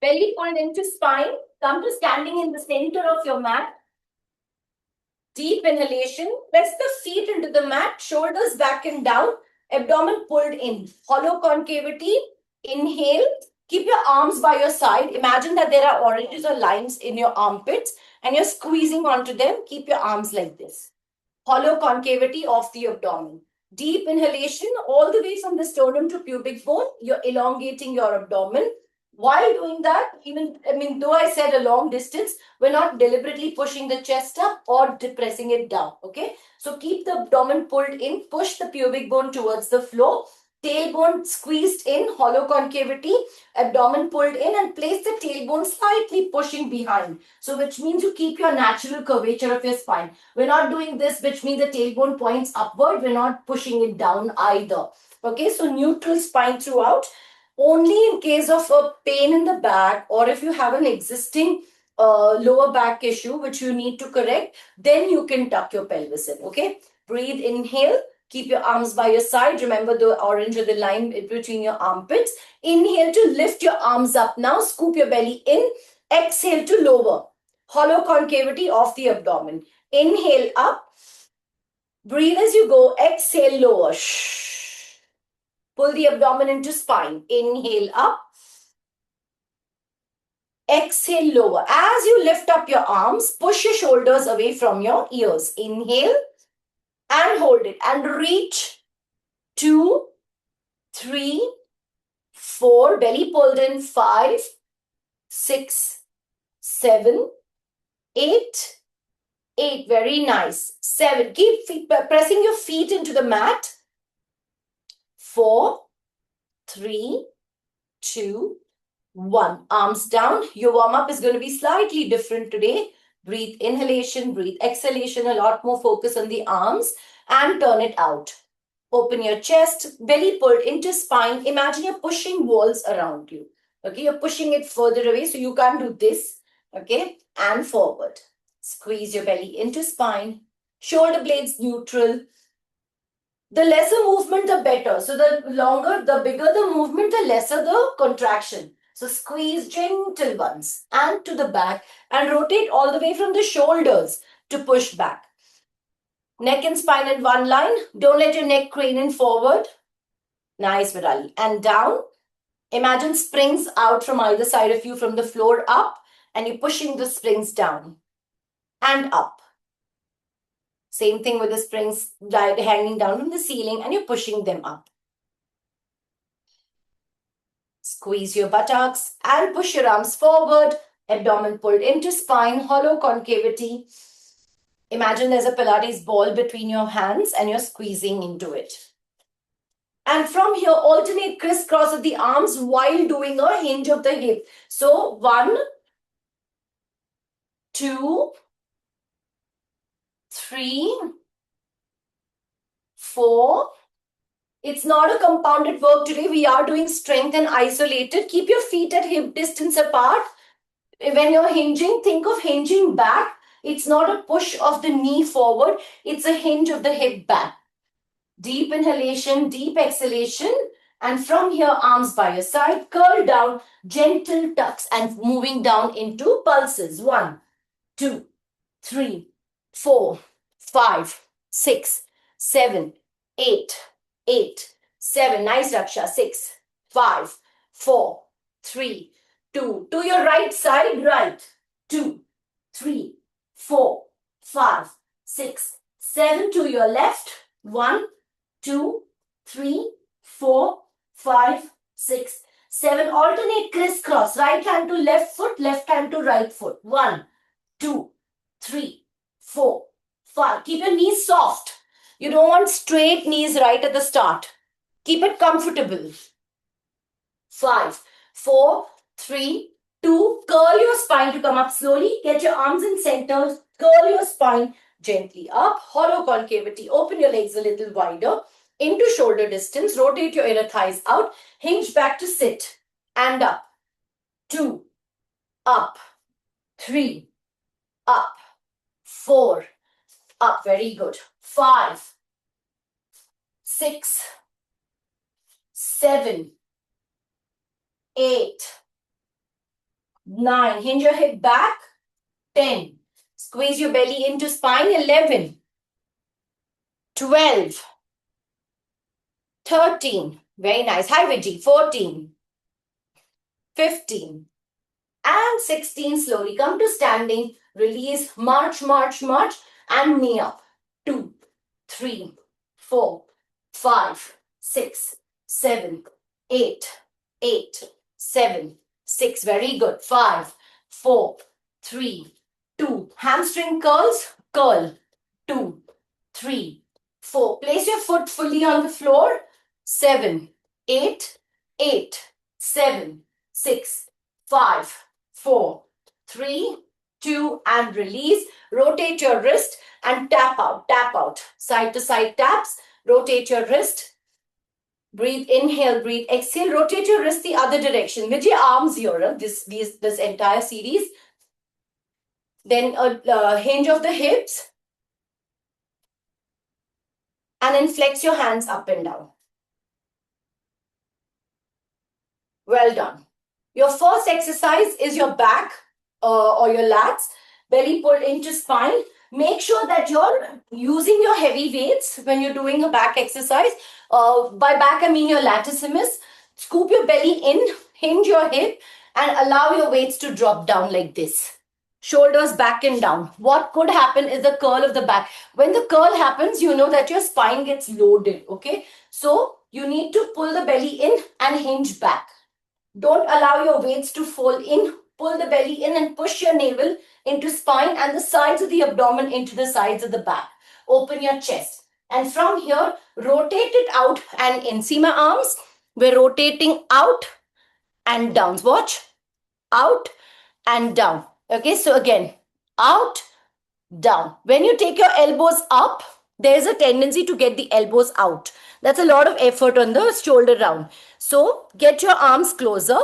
Belly pulled into spine. Come to standing in the center of your mat. Deep inhalation. Press the feet into the mat. Shoulders back and down. Abdomen pulled in. Hollow concavity. Inhale. Keep your arms by your side. Imagine that there are oranges or limes in your armpits and you're squeezing onto them. Keep your arms like this. Hollow concavity of the abdomen. Deep inhalation all the way from the sternum to pubic bone. You're elongating your abdomen. While doing that, though I said a long distance, we're not deliberately pushing the chest up or depressing it down. Okay. So keep the abdomen pulled in, push the pubic bone towards the floor, tailbone squeezed in, hollow concavity, abdomen pulled in, and place the tailbone slightly pushing behind. So which means you keep your natural curvature of your spine. We're not doing this, which means the tailbone points upward. We're not pushing it down either. Okay, so neutral spine throughout. Only in case of a pain in the back or if you have an existing lower back issue which you need to correct, then you can tuck your pelvis in. Okay, breathe, inhale. Keep your arms by your side. Remember the orange or the line between your armpits. Inhale to lift your arms up now. Scoop your belly in. Exhale to lower. Hollow concavity of the abdomen. Inhale up. Breathe as you go. Exhale, lower. Shh. Pull the abdomen into spine. Inhale up. Exhale, lower. As you lift up your arms, push your shoulders away from your ears. Inhale and hold it. And reach. 2, 3, 4. Belly pulled in. 5, 6, 7, 8. 8. Very nice. 7. Keep pressing your feet into the mat. 4, 3, 2, 1. Arms down. Your warm-up is going to be slightly different today. Breathe inhalation, breathe exhalation. A lot more focus on the arms and turn it out. Open your chest, belly pulled into spine. Imagine you're pushing walls around you. Okay, you're pushing it further away, so you can't do this. Okay, and forward. Squeeze your belly into spine. Shoulder blades neutral. The lesser movement, the better. So the longer, the bigger the movement, the lesser the contraction. So squeeze gentle ones and to the back and rotate all the way from the shoulders to push back. Neck and spine in one line. Don't let your neck crane in forward. Nice, Virali. And down. Imagine springs out from either side of you from the floor up and you're pushing the springs down and up. Same thing with the springs hanging down from the ceiling and you're pushing them up. Squeeze your buttocks and push your arms forward. Abdomen pulled into spine, hollow concavity. Imagine there's a Pilates ball between your hands and you're squeezing into it. And from here, alternate crisscross of the arms while doing a hinge of the hip. So 1, 2, 3, 4. It's not a compounded work today. We are doing strength and isolated. Keep your feet at hip distance apart. When you're hinging, think of hinging back. It's not a push of the knee forward. It's a hinge of the hip back. Deep inhalation, deep exhalation. And from here, arms by your side, curl down, gentle tucks and moving down into pulses. 1, 2, 3, 4, 5, 6, 7, 8, 8, 7. Nice, Raksha. 6, 5, 4, 3, 2. To your right side, right. 2, 3, 4, 5, 6, 7. To your left. 1, 2, 3, 4, 5, 6, 7. Alternate crisscross. Right hand to left foot, left hand to right foot. 1, 2, 3, 4, 5. Keep your knees soft. You don't want straight knees right at the start. Keep it comfortable. 5, 4, 3, 2. Curl your spine to come up slowly. Get your arms in center. Curl your spine gently up. Hollow concavity. Open your legs a little wider. Into shoulder distance. Rotate your inner thighs out. Hinge back to sit. And up. 2. Up. 3. Up. 4. Up. Very good. 5. 6. 7. 8. 9. Hinge your hip back. 10. Squeeze your belly into spine. 11. 12. 13. Very nice. Hi, Vijay. 14. 15. And 16. Slowly come to standing. Release. March, march, march. And knee up. 2, 3, 4, 5, 6, 7, 8, 8, 7, 6. Very good. 5, 4, 3, 2. Hamstring curls. Curl. 2, 3, 4. Place your foot fully on the floor. 7, 8, 8, 7, 6, 5, 4, 3, 2, and release. Rotate your wrist and tap out, side to side taps. Rotate your wrist. Breathe, inhale, breathe, exhale. Rotate your wrist the other direction. With your arms here, this entire series. Then a hinge of the hips. And then flex your hands up and down. Well done. Your first exercise is your back or your lats. Belly pulled into spine. Make sure that you're using your heavy weights when you're doing a back exercise. By back, I mean your latissimus. Scoop your belly in, hinge your hip, and allow your weights to drop down like this. Shoulders back and down. What could happen is the curl of the back. When the curl happens, you know that your spine gets loaded, okay? So you need to pull the belly in and hinge back. Don't allow your weights to fall in. Pull the belly in and push your navel into spine and the sides of the abdomen into the sides of the back. Open your chest. And from here, rotate it out and in. See my arms? We're rotating out and down. Watch. Out and down. Okay, so again, out, down. When you take your elbows up, there's a tendency to get the elbows out. That's a lot of effort on the shoulder round. So get your arms closer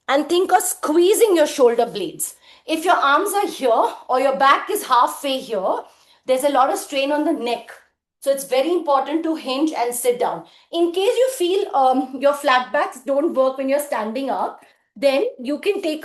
and think of squeezing your shoulder blades. If your arms are here or your back is halfway here, there's a lot of strain on the neck. So it's very important to hinge and sit down. In case you feel your flat backs don't work when you're standing up, then you can take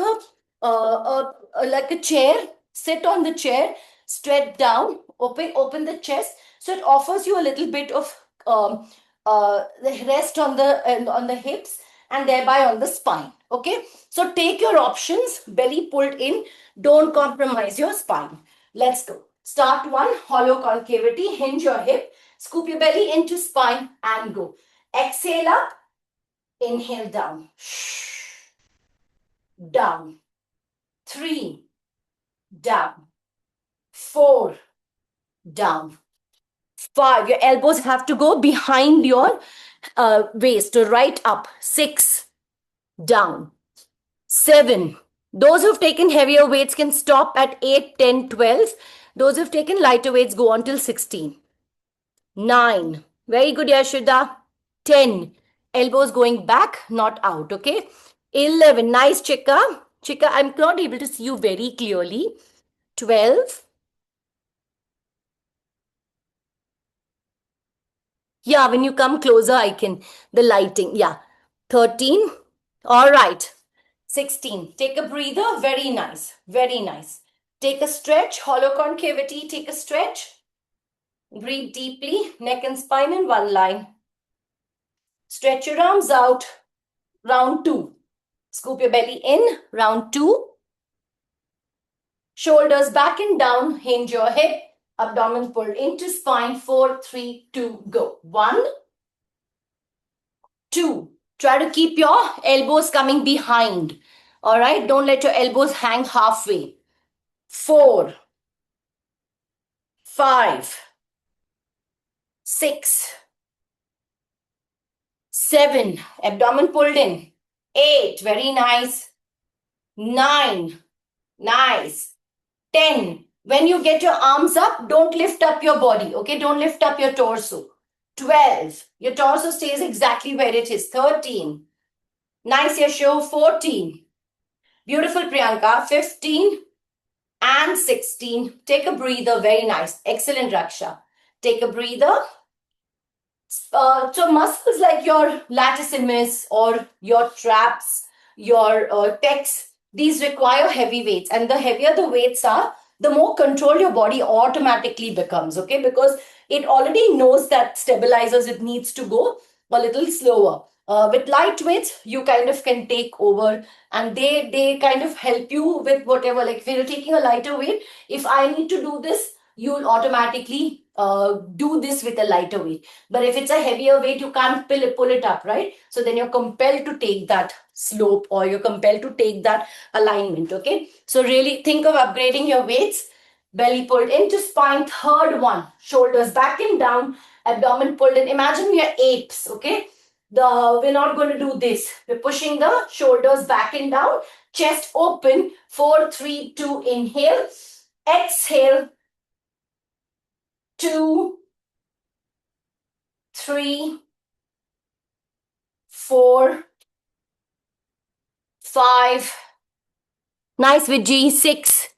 like a chair, sit on the chair, stretch down, open the chest. So it offers you a little bit of the rest on the hips and thereby on the spine. Okay, so take your options. Belly pulled in. Don't compromise your spine. Let's go. Start one. Hollow concavity. Hinge your hip. Scoop your belly into spine and go. Exhale up. Inhale down. Down. 3. Down. 4. Down. 5. Your elbows have to go behind your waist to right up. 6. Down. 7. Those who've taken heavier weights can stop at 8, 10, 12. Those who've taken lighter weights go on till 16. 9. Very good, Yashoda. 10. Elbows going back, not out. Okay. 11. Nice, Chika. Chika, I'm not able to see you very clearly. 12. Yeah, when you come closer, I can. The lighting. Yeah. 13. All right. 16. Take a breather. Very nice. Very nice. Take a stretch. Hollow concavity. Take a stretch. Breathe deeply. Neck and spine in one line. Stretch your arms out. Round 2. Scoop your belly in. Round 2. Shoulders back and down. Hinge your hip. Abdomen pulled into spine. 4, 3, 2, go. 1, 2. Try to keep your elbows coming behind. All right. Don't let your elbows hang halfway. 4, 5, 6, 7. Abdomen pulled in. 8. Very nice. 9. Nice. 10. When you get your arms up, don't lift up your body. Okay. Don't lift up your torso. 12. Your torso stays exactly where it is. 13. Nice, Yasho. 14. Beautiful, Priyanka. 15 and 16. Take a breather. Very nice. Excellent, Raksha. Take a breather. So muscles like your latissimus or your traps, your pecs, these require heavy weights. And the heavier the weights are, the more control your body automatically becomes, okay? Because it already knows that stabilizers, it needs to go a little slower. With light weights, you kind of can take over, and they kind of help you with whatever. Like if you're taking a lighter weight, if I need to do this, you'll automatically do this with a lighter weight. But if it's a heavier weight, you can't pull it up, right? So then you're compelled to take that slope, or you're compelled to take that alignment, okay? So really think of upgrading your weights. Belly pulled into spine. Third one, shoulders back and down, abdomen pulled in. Imagine we are apes, okay? We're not going to do this. We're pushing the shoulders back and down, chest open. 4, 3, 2, inhale. Exhale. 2, 3, 4, 5. Nice with G. 6,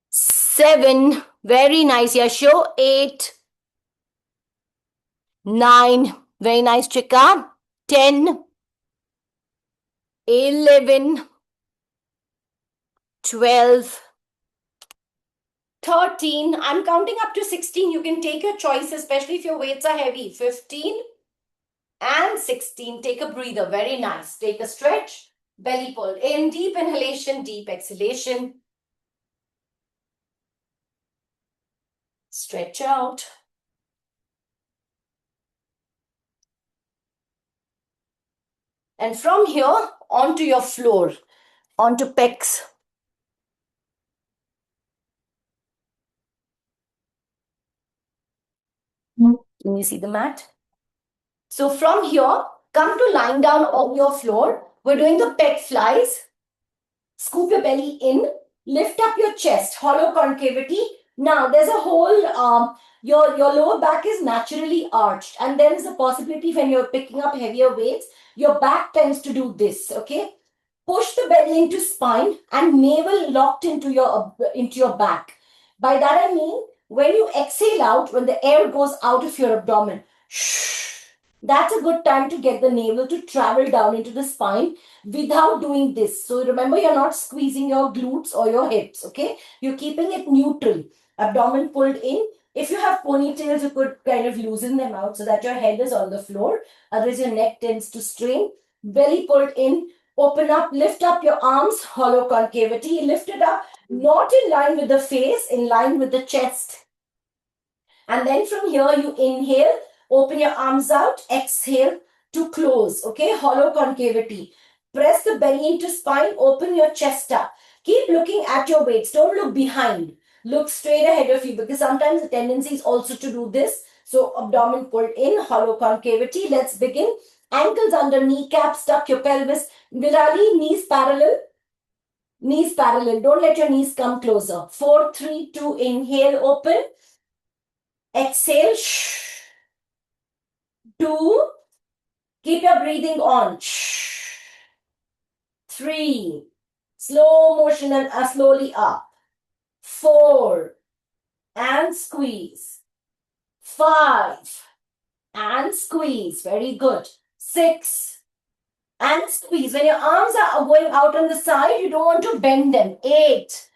7. Very nice, Yasho. 8, 9. Very nice, Chika. 10, 11, 12, 13. I'm counting up to 16. You can take your choice, especially if your weights are heavy. 15 and 16. Take a breather. Very nice. Take a stretch. Belly pulled in. Deep inhalation, deep exhalation. Stretch out. And from here, onto your floor, onto pecs. Can you see the mat? So from here, come to lying down on your floor. We're doing the pec flies. Scoop your belly in. Lift up your chest, hollow concavity. Now, there's a whole, your lower back is naturally arched. And there is a possibility when you're picking up heavier weights, your back tends to do this, okay? Push the belly into spine and navel locked into your back. By that I mean, when you exhale out, when the air goes out of your abdomen, that's a good time to get the navel to travel down into the spine without doing this. So remember, you're not squeezing your glutes or your hips, okay? You're keeping it neutral. Abdomen pulled in. If you have ponytails, you could kind of loosen them out so that your head is on the floor. Otherwise, your neck tends to strain. Belly pulled in. Open up, lift up your arms, hollow concavity. Lift it up, not in line with the face, in line with the chest. And then from here, you inhale, open your arms out, exhale to close, okay? Hollow concavity. Press the belly into spine, open your chest up. Keep looking at your weights. Don't look behind. Look straight ahead of you, because sometimes the tendency is also to do this. So abdomen pulled in, hollow concavity. Let's begin. Ankles under kneecaps, tuck your pelvis. Virali, knees parallel. Knees parallel. Don't let your knees come closer. 4, 3, 2, inhale, open. Exhale. 2. Keep your breathing on. 3. Slow motion and slowly up. 4. And squeeze. 5. And squeeze. Very good. 6. And squeeze. When your arms are going out on the side, you don't want to bend them. 8.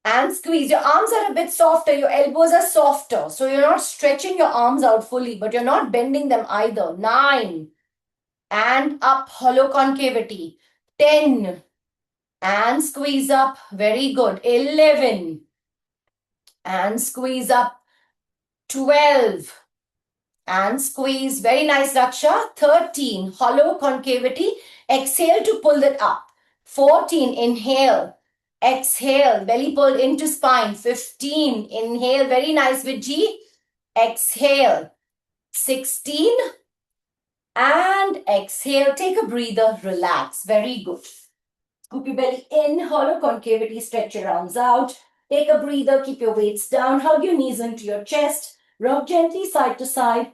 And squeeze. Your arms are a bit softer. Your elbows are softer. So you're not stretching your arms out fully, but you're not bending them either. 9. And up, hollow concavity. 10. And squeeze up. Very good. 11. And squeeze up. 12. And squeeze. Very nice, Raksha. 13. Hollow concavity. Exhale to pull it up. 14. Inhale. Exhale. Belly pulled into spine. 15. Inhale. Very nice with G. Exhale. 16. And exhale. Take a breather. Relax. Very good. Scoop your belly in. Hollow concavity. Stretch your arms out. Take a breather. Keep your weights down. Hug your knees into your chest. Rock gently side to side.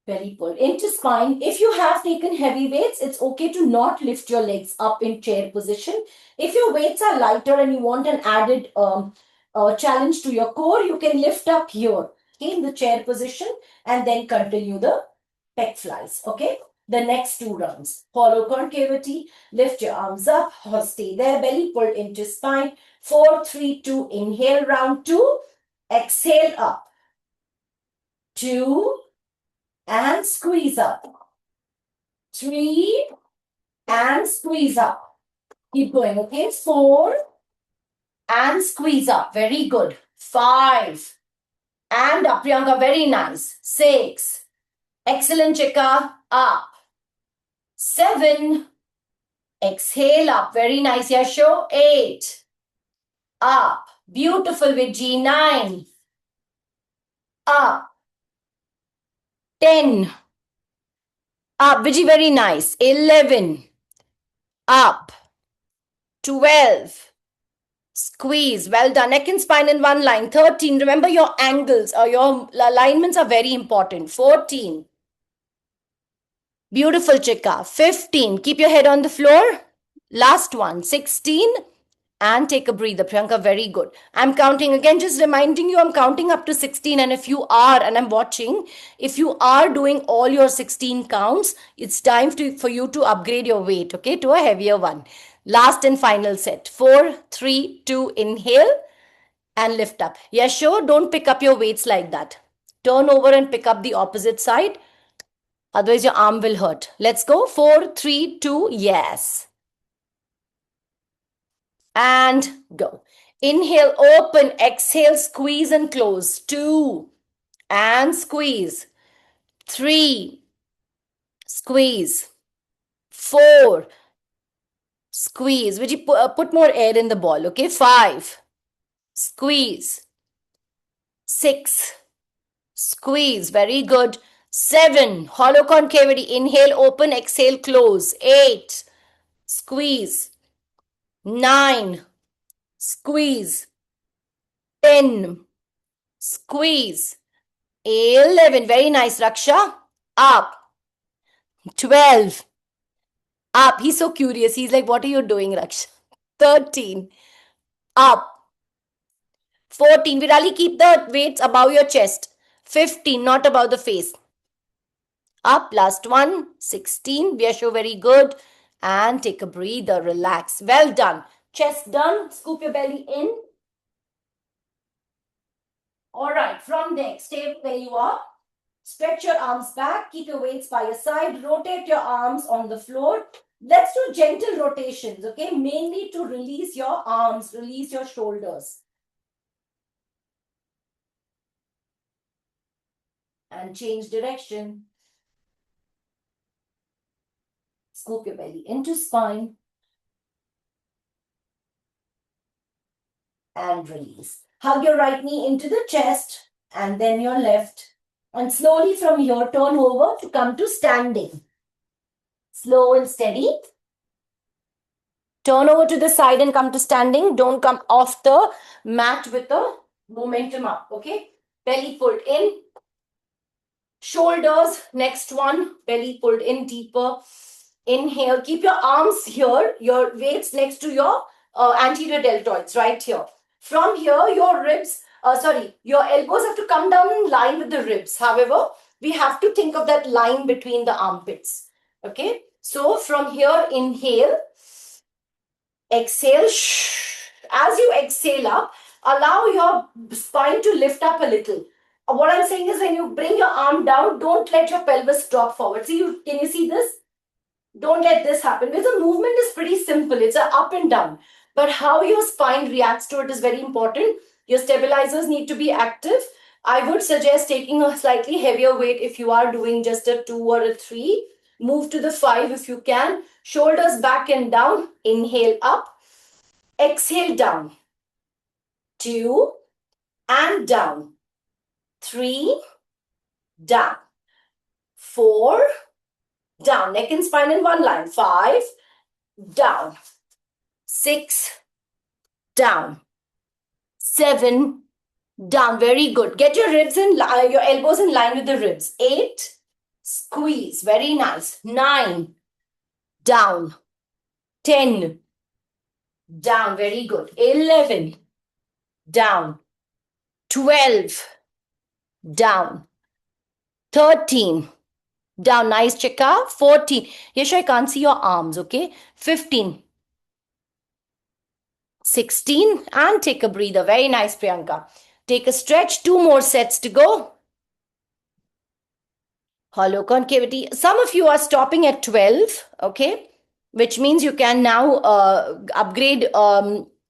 Belly pulled into spine. If you have taken heavy weights, it's okay to not lift your legs up in chair position. If your weights are lighter and you want an added challenge to your core, you can lift up here, okay, in the chair position, and then continue the pec flies, okay? the next 2 rounds. Hollow concavity, lift your arms up or stay there, belly pulled into spine. 4, 3, 2, inhale, round 2. Exhale up. 2, and squeeze up. 3, and squeeze up. Keep going, okay? 4, and squeeze up. Very good. 5, and up, Priyanka. Very nice. 6, excellent, Chika. Up. 7, exhale up. Very nice, Yasho. 8, up. Beautiful, Vijay. 9, up. 10, up. Vijay, very nice. 11, up. 12, squeeze. Well done. Neck and spine in one line. 13, remember your angles or your alignments are very important. 14, beautiful, Chika. 15, keep your head on the floor. Last one. 16, and take a breather. Priyanka, very good. I'm counting again, just reminding you, I'm counting up to 16. And if you are, and I'm watching, if you are doing all your 16 counts, it's time for you to upgrade your weight, okay, to a heavier one. Last and final set. 4, 3, 2, inhale and lift up. Yeah, sure. Don't pick up your weights like that. Turn over and pick up the opposite side. Otherwise, your arm will hurt. Let's go. 4, 3, 2, yes. And go. Inhale, open, exhale, squeeze and close. 2, and squeeze. 3, squeeze. 4, squeeze. Would you put more air in the ball, okay? 5, squeeze. 6, squeeze. Very good. 7, hollow concavity. Inhale, open, exhale, close. 8, squeeze. 9, squeeze. 10, squeeze. 11, very nice, Raksha. Up. 12, up. He's so curious. He's like, what are you doing, Raksha? 13, up. 14, Virali, keep the weights above your chest. 15, not above the face. Up, last one. 16, Vyasho, very good. And take a breather, relax. Well done. Chest done. Scoop your belly in. All right, from there, stay where you are. Stretch your arms back. Keep your weights by your side. Rotate your arms on the floor. Let's do gentle rotations, okay? Mainly to release your arms, release your shoulders. And change direction. Scoop your belly into spine. And release. Hug your right knee into the chest and then your left. And slowly from here, turn over to come to standing. Slow and steady. Turn over to the side and come to standing. Don't come off the mat with the momentum up, okay? Belly pulled in. Shoulders, next one. Belly pulled in deeper. Inhale. Keep your arms here. Your weights next to your anterior deltoids, right here. From here, your ribs, your elbows have to come down in line with the ribs. However, we have to think of that line between the armpits. Okay. So from here, inhale, exhale. As you exhale up, allow your spine to lift up a little. What I'm saying is when you bring your arm down, don't let your pelvis drop forward. Can you see this? Don't let this happen because the movement is pretty simple. It's an up and down. But how your spine reacts to it is very important. Your stabilizers need to be active. I would suggest taking a slightly heavier weight if you are doing just a 2 or a 3. Move to the 5 if you can. Shoulders back and down. Inhale up. Exhale down. 2 and down. 3 down. 4 down. Neck and spine in one line. 5 down. 6 down. 7 down. Very good. Get your ribs in your elbows in line with the ribs. 8 squeeze. Very nice. 9 down. 10 down. Very good. 11 down. 12 down. 13 Down, nice, Chika. 14. Yesh, I can't see your arms, okay? 15. 16. And take a breather. Very nice, Priyanka. Take a stretch. 2 more sets to go. Hollow concavity. Some of you are stopping at 12, okay? Which means you can now upgrade,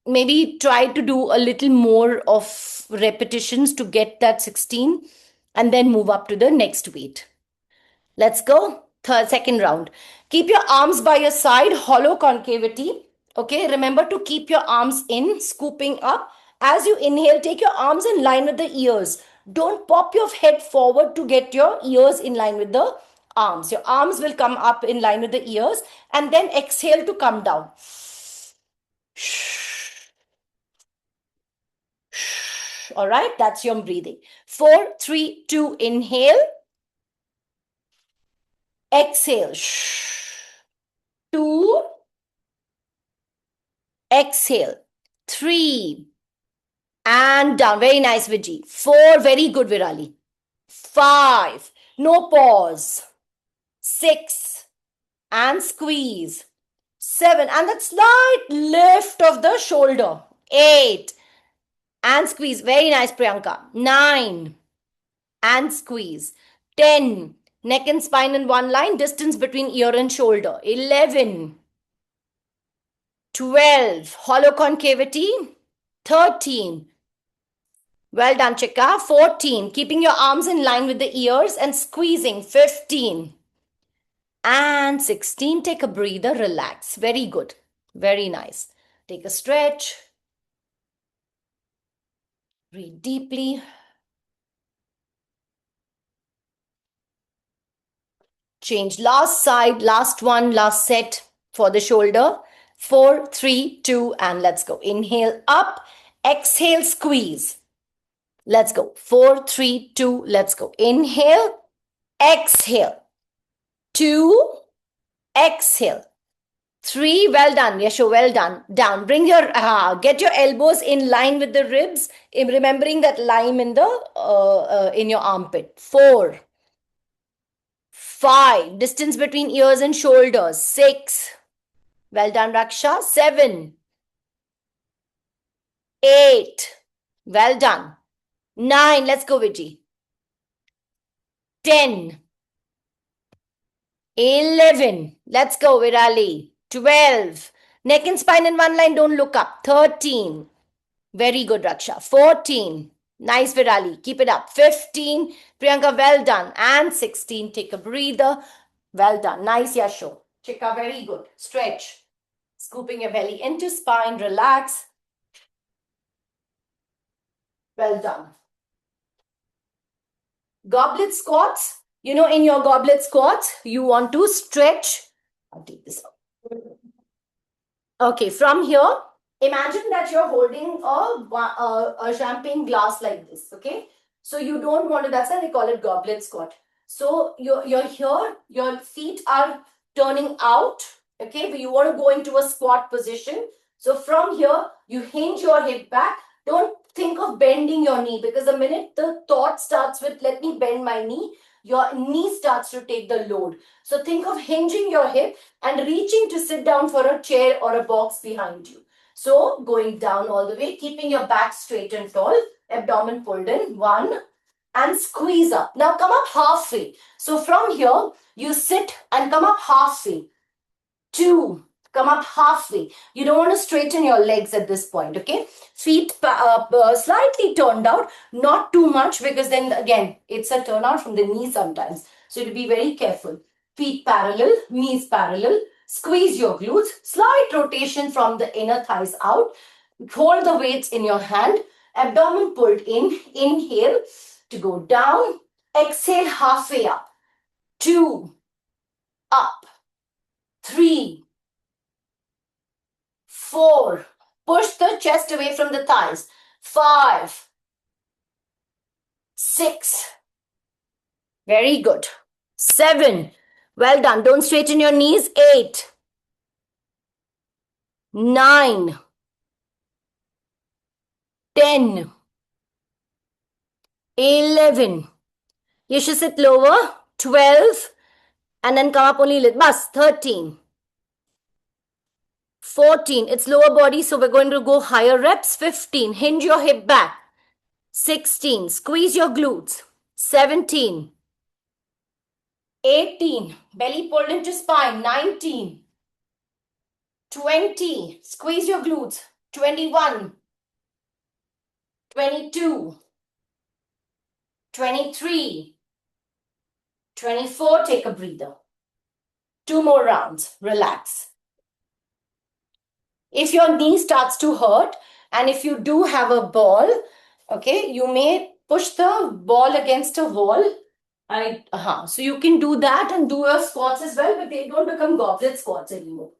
maybe try to do a little more of repetitions to get that 16 and then move up to the next weight. Let's go. Second round. Keep your arms by your side, hollow concavity. Okay, remember to keep your arms in, scooping up. As you inhale, take your arms in line with the ears. Don't pop your head forward to get your ears in line with the arms. Your arms will come up in line with the ears and then exhale to come down. All right, that's your breathing. 4, 3, 2, inhale. Exhale. 2, exhale. 3, and down. Very nice, Viji. 4, very good, Virali. 5, no pause. 6, and squeeze. 7, and that slight lift of the shoulder. 8, and squeeze. Very nice, Priyanka. 9, and squeeze. 10, neck and spine in one line, distance between ear and shoulder. 11, 12, hollow concavity. 13, well done, Chika. 14, keeping your arms in line with the ears and squeezing. 15, and 16, take a breather, relax. Very good. Very nice. Take a stretch. Breathe deeply. Change last side, last one, last set for the shoulder. 4, 3, 2, and let's go. Inhale up, exhale, squeeze. Let's go. 4, 3, 2, let's go. Inhale, exhale. 2, exhale. 3, well done, Yasho, well done. Down, bring your, get your elbows in line with the ribs, remembering that lime in the, in your armpit. 4, 5, distance between ears and shoulders. 6, well done, Raksha. 7, 8, well done. 9, let's go, Viji. 10, 11, let's go, Virali. 12, neck and spine in one line, don't look up. 13, very good, Raksha. 14, nice, Virali, keep it up. 15, Priyanka, well done. And 16, take a breather. Well done, nice, Yasho. Chika, very good. Stretch, scooping your belly into spine, relax. Well done. Goblet squats. You know, in your goblet squats, you want to stretch. I'll take this out. Okay, from here, imagine that you're holding a champagne glass like this, okay? So you don't want to, that's why they call it goblet squat. So you're here, your feet are turning out, okay? But you want to go into a squat position. So from here, you hinge your hip back. Don't think of bending your knee, because the minute the thought starts with, let me bend my knee, your knee starts to take the load. So think of hinging your hip and reaching to sit down for a chair or a box behind you. So going down all the way, keeping your back straight and tall, abdomen pulled in. 1, and squeeze up. Now come up halfway. So from here, you sit and come up halfway. 2, come up halfway. You don't want to straighten your legs at this point, okay? Feet slightly turned out, not too much, because then again, it's a turnout from the knee sometimes. So to be very careful. Feet parallel, knees parallel. Squeeze your glutes. Slight rotation from the inner thighs out. Hold the weights in your hand. Abdomen pulled in. Inhale to go down. Exhale halfway up. 2, up. 3, 4, push the chest away from the thighs. 5, 6, very good. 7, well done. Don't straighten your knees. 8, 9, 10, 11. You should sit lower. 12, And then come up only little. Bus. 13. 14. It's lower body, so we're going to go higher reps. 15. Hinge your hip back. 16. Squeeze your glutes. 17. 18. Belly pulled into spine. 19. 20. Squeeze your glutes. 21. 22. 23. 24. Take a breather. 2 more rounds. Relax. If your knee starts to hurt and if you do have a ball, okay, you may push the ball against a wall. So you can do that and do your squats as well, but they don't become goblet squats anymore.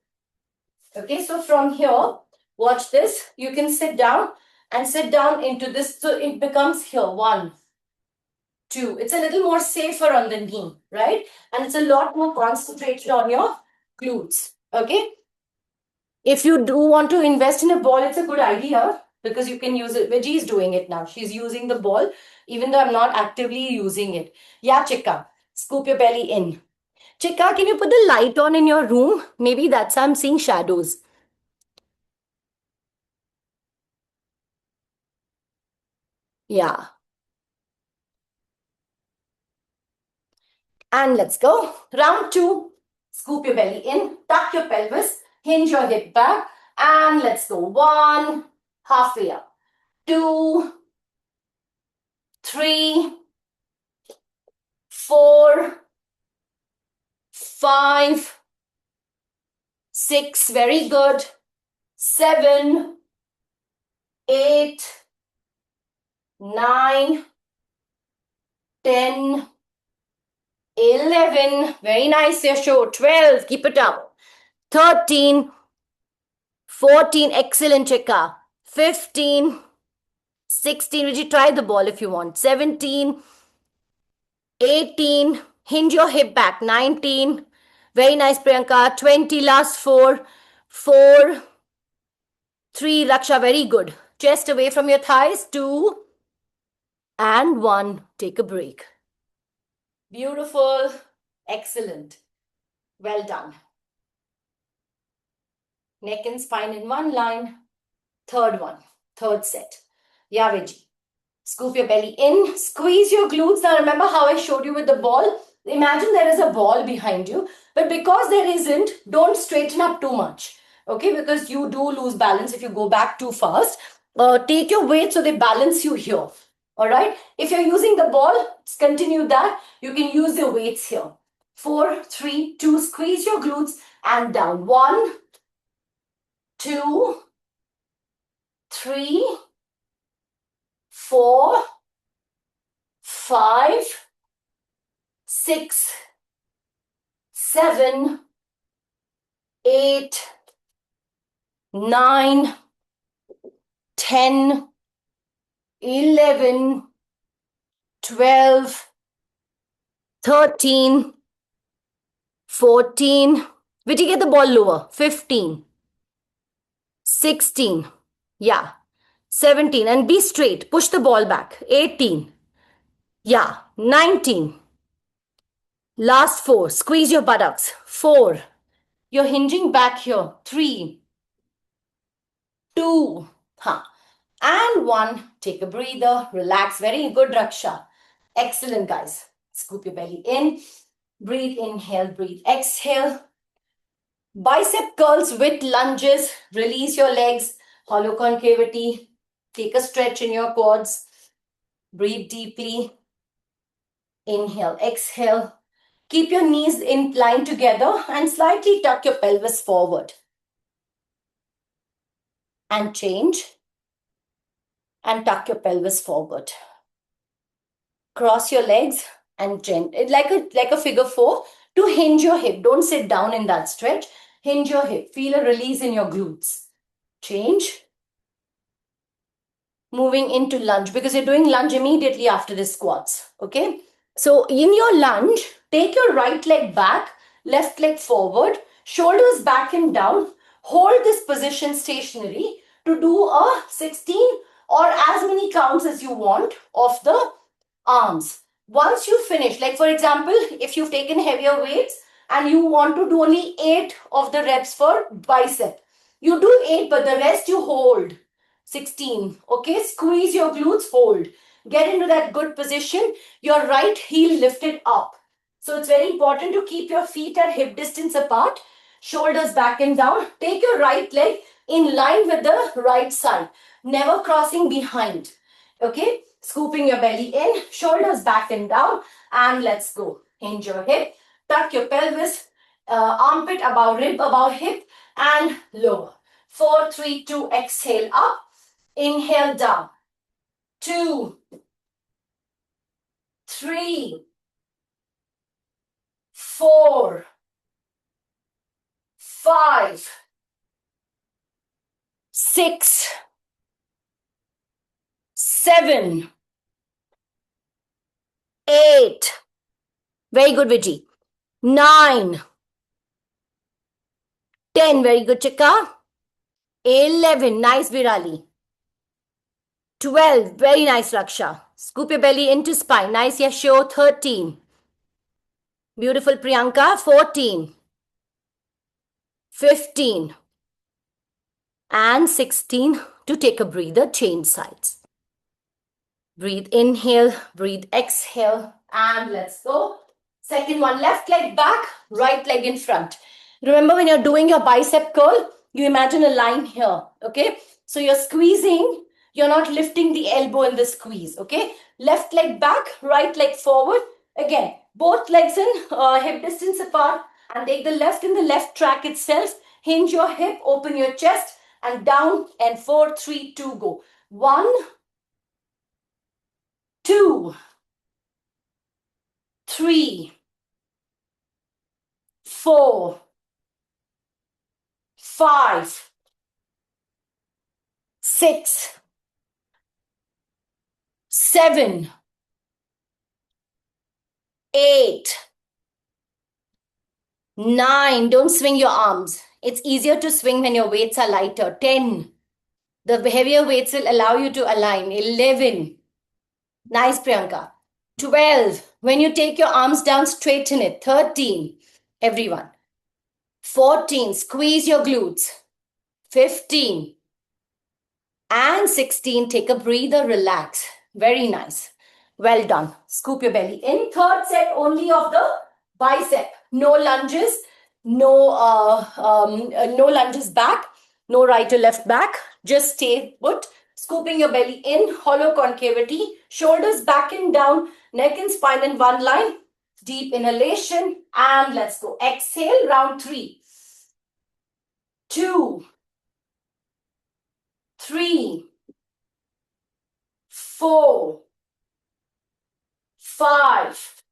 Okay, so from here, watch this. You can sit down and sit down into this. So it becomes here. 1, 2. It's a little more safer on the knee, right? And it's a lot more concentrated on your glutes. Okay. If you do want to invest in a ball, it's a good idea because you can use it. Vijay is doing it now. She's using the ball, even though I'm not actively using it. Yeah, Chika, scoop your belly in. Chika, can you put the light on in your room? Maybe that's how I'm seeing shadows. Yeah. And let's go. Round 2. Scoop your belly in, tuck your pelvis, hinge your hip back, and let's go. 1, halfway up. 2, 3, 4, 5, 6, very good. 7, 8, 9, 10, 11. Very nice, Yasho. 12, keep it up. 13, 14, excellent, Chika. 15, 16, would you try the ball if you want. 17, 18, hinge your hip back. 19, very nice, Priyanka. 20, last 4, 4, 3, Raksha, very good. Chest away from your thighs. 2, and 1. Take a break. Beautiful. Excellent. Well done. Neck and spine in one line. Third one. Third set. Yeah, Vijay. Scoop your belly in. Squeeze your glutes. Now remember how I showed you with the ball? Imagine there is a ball behind you. But because there isn't, don't straighten up too much. Okay, because you do lose balance if you go back too fast. Take your weight so they balance you here. All right. If you're using the ball, continue that. You can use your weights here. 4, 3, 2. Squeeze your glutes and down. 1, 2, 3, 4, 5, 6, 7, 8, 9, 10, 11, 12, 13, 14. Did you get the ball lower? 15, 16. Yeah. 17. And be straight. Push the ball back. 18. Yeah. 19. Last 4. Squeeze your buttocks. 4. You're hinging back here. 3, 2. And 1. Take a breather. Relax. Very good, Raksha. Excellent, guys. Scoop your belly in. Breathe. Inhale. Breathe. Exhale. Bicep curls with lunges. Release your legs. Hollow concavity. Take a stretch in your quads. Breathe deeply. Inhale. Exhale. Keep your knees inclined together and slightly tuck your pelvis forward. And change. And tuck your pelvis forward. Cross your legs and like a figure 4 to hinge your hip. Don't sit down in that stretch. Hinge your hip. Feel a release in your glutes. Change. Moving into lunge because you're doing lunge immediately after the squats. Okay. So in your lunge, take your right leg back, left leg forward, shoulders back and down. Hold this position stationary to do a 16 or as many counts as you want of the arms. Once you finish, like for example, if you've taken heavier weights, and you want to do only 8 of the reps for bicep. You do 8, but the rest you hold. 16. Okay, squeeze your glutes, hold. Get into that good position. Your right heel lifted up. So it's very important to keep your feet at hip distance apart, shoulders back and down. Take your right leg in line with the right side, never crossing behind. Okay, scooping your belly in, shoulders back and down, and let's go. Hinge your hip, tuck your pelvis, armpit above rib, above hip, and lower. 4, 3, 2, exhale up, inhale down. 2, 3, 4, 5, 6, 7, 8. Very good, Vijay. 9, 10. Very good, Chika. 11. Nice, Virali. 12. Very nice, Raksha. Scoop your belly into spine. Nice, Yasho. 13. Beautiful, Priyanka. 14. 15. And 16. To take a breather, change sides. Breathe, inhale, breathe, exhale, and let's go. Second one, left leg back, right leg in front. Remember, when you're doing your bicep curl, you imagine a line here, okay? So you're squeezing, you're not lifting the elbow in the squeeze, okay? Left leg back, right leg forward. Again, both legs in hip distance apart, and take the left in the left track itself. Hinge your hip, open your chest, and down, and 4, 3, 2, go. 1, 2, 3, 4, 5, 6, 7, 8, 9. Don't swing your arms. It's easier to swing when your weights are lighter. 10. The heavier weights will allow you to align. 11. Nice, Priyanka. 12. When you take your arms down, straighten it. 13. Everyone. 14. Squeeze your glutes. 15. And 16. Take a breather, relax. Very nice. Well done. Scoop your belly in. Third set only of the bicep. No lunges. No lunges back. No right or left back. Just stay put. Scooping your belly in. Hollow concavity. Shoulders back and down. Neck and spine in one line. Deep inhalation. And let's go. Exhale. Round 3. 2, 3, 4, 5,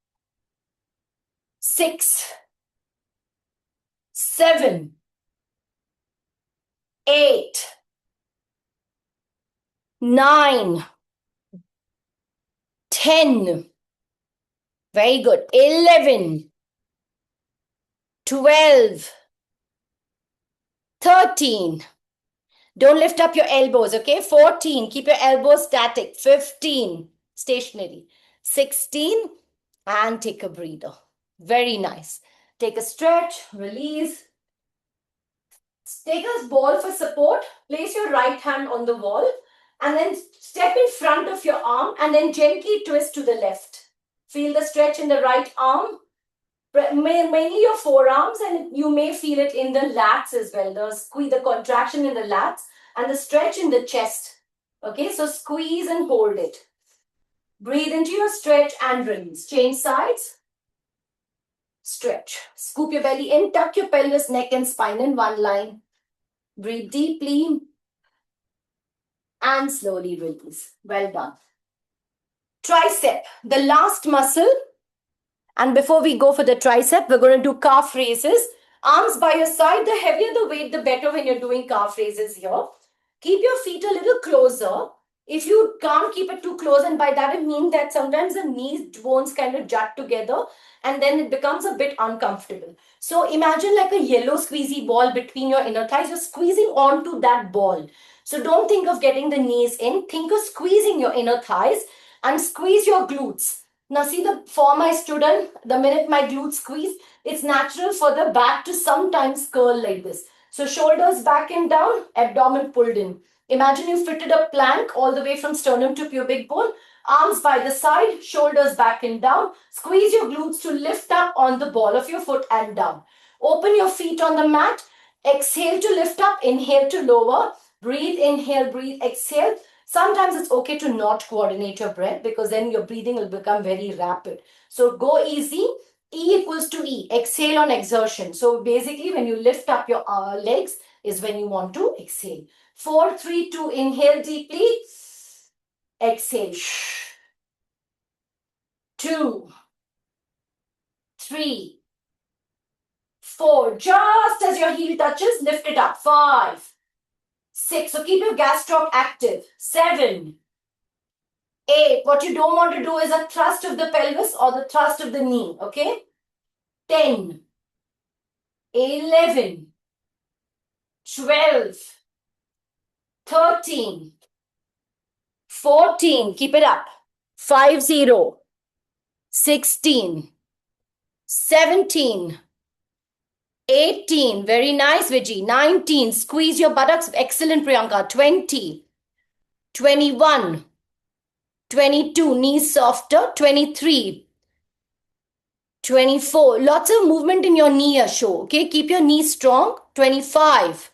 6, 7, 8, 9, 10. Very good. 11, 12, 13. Don't lift up your elbows, okay? 14. Keep your elbows static. 15. Stationary. 16. And take a breather. Very nice. Take a stretch. Release. Take a ball for support. Place your right hand on the wall. And then step in front of your arm. And then gently twist to the left. Feel the stretch in the right arm. Mainly your forearms, and you may feel it in the lats as well. The squeeze, the contraction in the lats, and the stretch in the chest. Okay, so squeeze and hold it. Breathe into your stretch and release. Change sides. Stretch. Scoop your belly in, tuck your pelvis, neck and spine in one line. Breathe deeply and slowly release. Well done. Tricep, the last muscle. And before we go for the tricep, we're going to do calf raises. Arms by your side. The heavier the weight, the better when you're doing calf raises here. Keep your feet a little closer. If you can't keep it too close, and by that I mean that sometimes the knee bones kind of jut together and then it becomes a bit uncomfortable. So imagine like a yellow squeezy ball between your inner thighs. You're squeezing onto that ball. So don't think of getting the knees in. Think of squeezing your inner thighs and squeeze your glutes. Now see the form I stood in, the minute my glutes squeeze, it's natural for the back to sometimes curl like this. So shoulders back and down, abdomen pulled in. Imagine you fitted a plank all the way from sternum to pubic bone, arms by the side, shoulders back and down. Squeeze your glutes to lift up on the ball of your foot and down. Open your feet on the mat. Exhale to lift up, inhale to lower. Breathe, inhale, breathe, exhale. Sometimes it's okay to not coordinate your breath because then your breathing will become very rapid. So go easy. E equals to E. Exhale on exertion. So basically when you lift up your legs is when you want to exhale. 4, 3, 2. Inhale deeply. Exhale. 2, 3, 4. Just as your heel touches, lift it up. 5, 6. So keep your gastroc active. 7, 8. What you don't want to do is a thrust of the pelvis or the thrust of the knee. Okay? 10, 11, 12, 13, 14. Keep it up. 50, 16, 17, 18. Very nice, Vijay. 19. Squeeze your buttocks. Excellent, Priyanka. 20, 21, 22. Knees softer. 23, 24. Lots of movement in your knee, Asho. Okay, keep your knees strong. 25,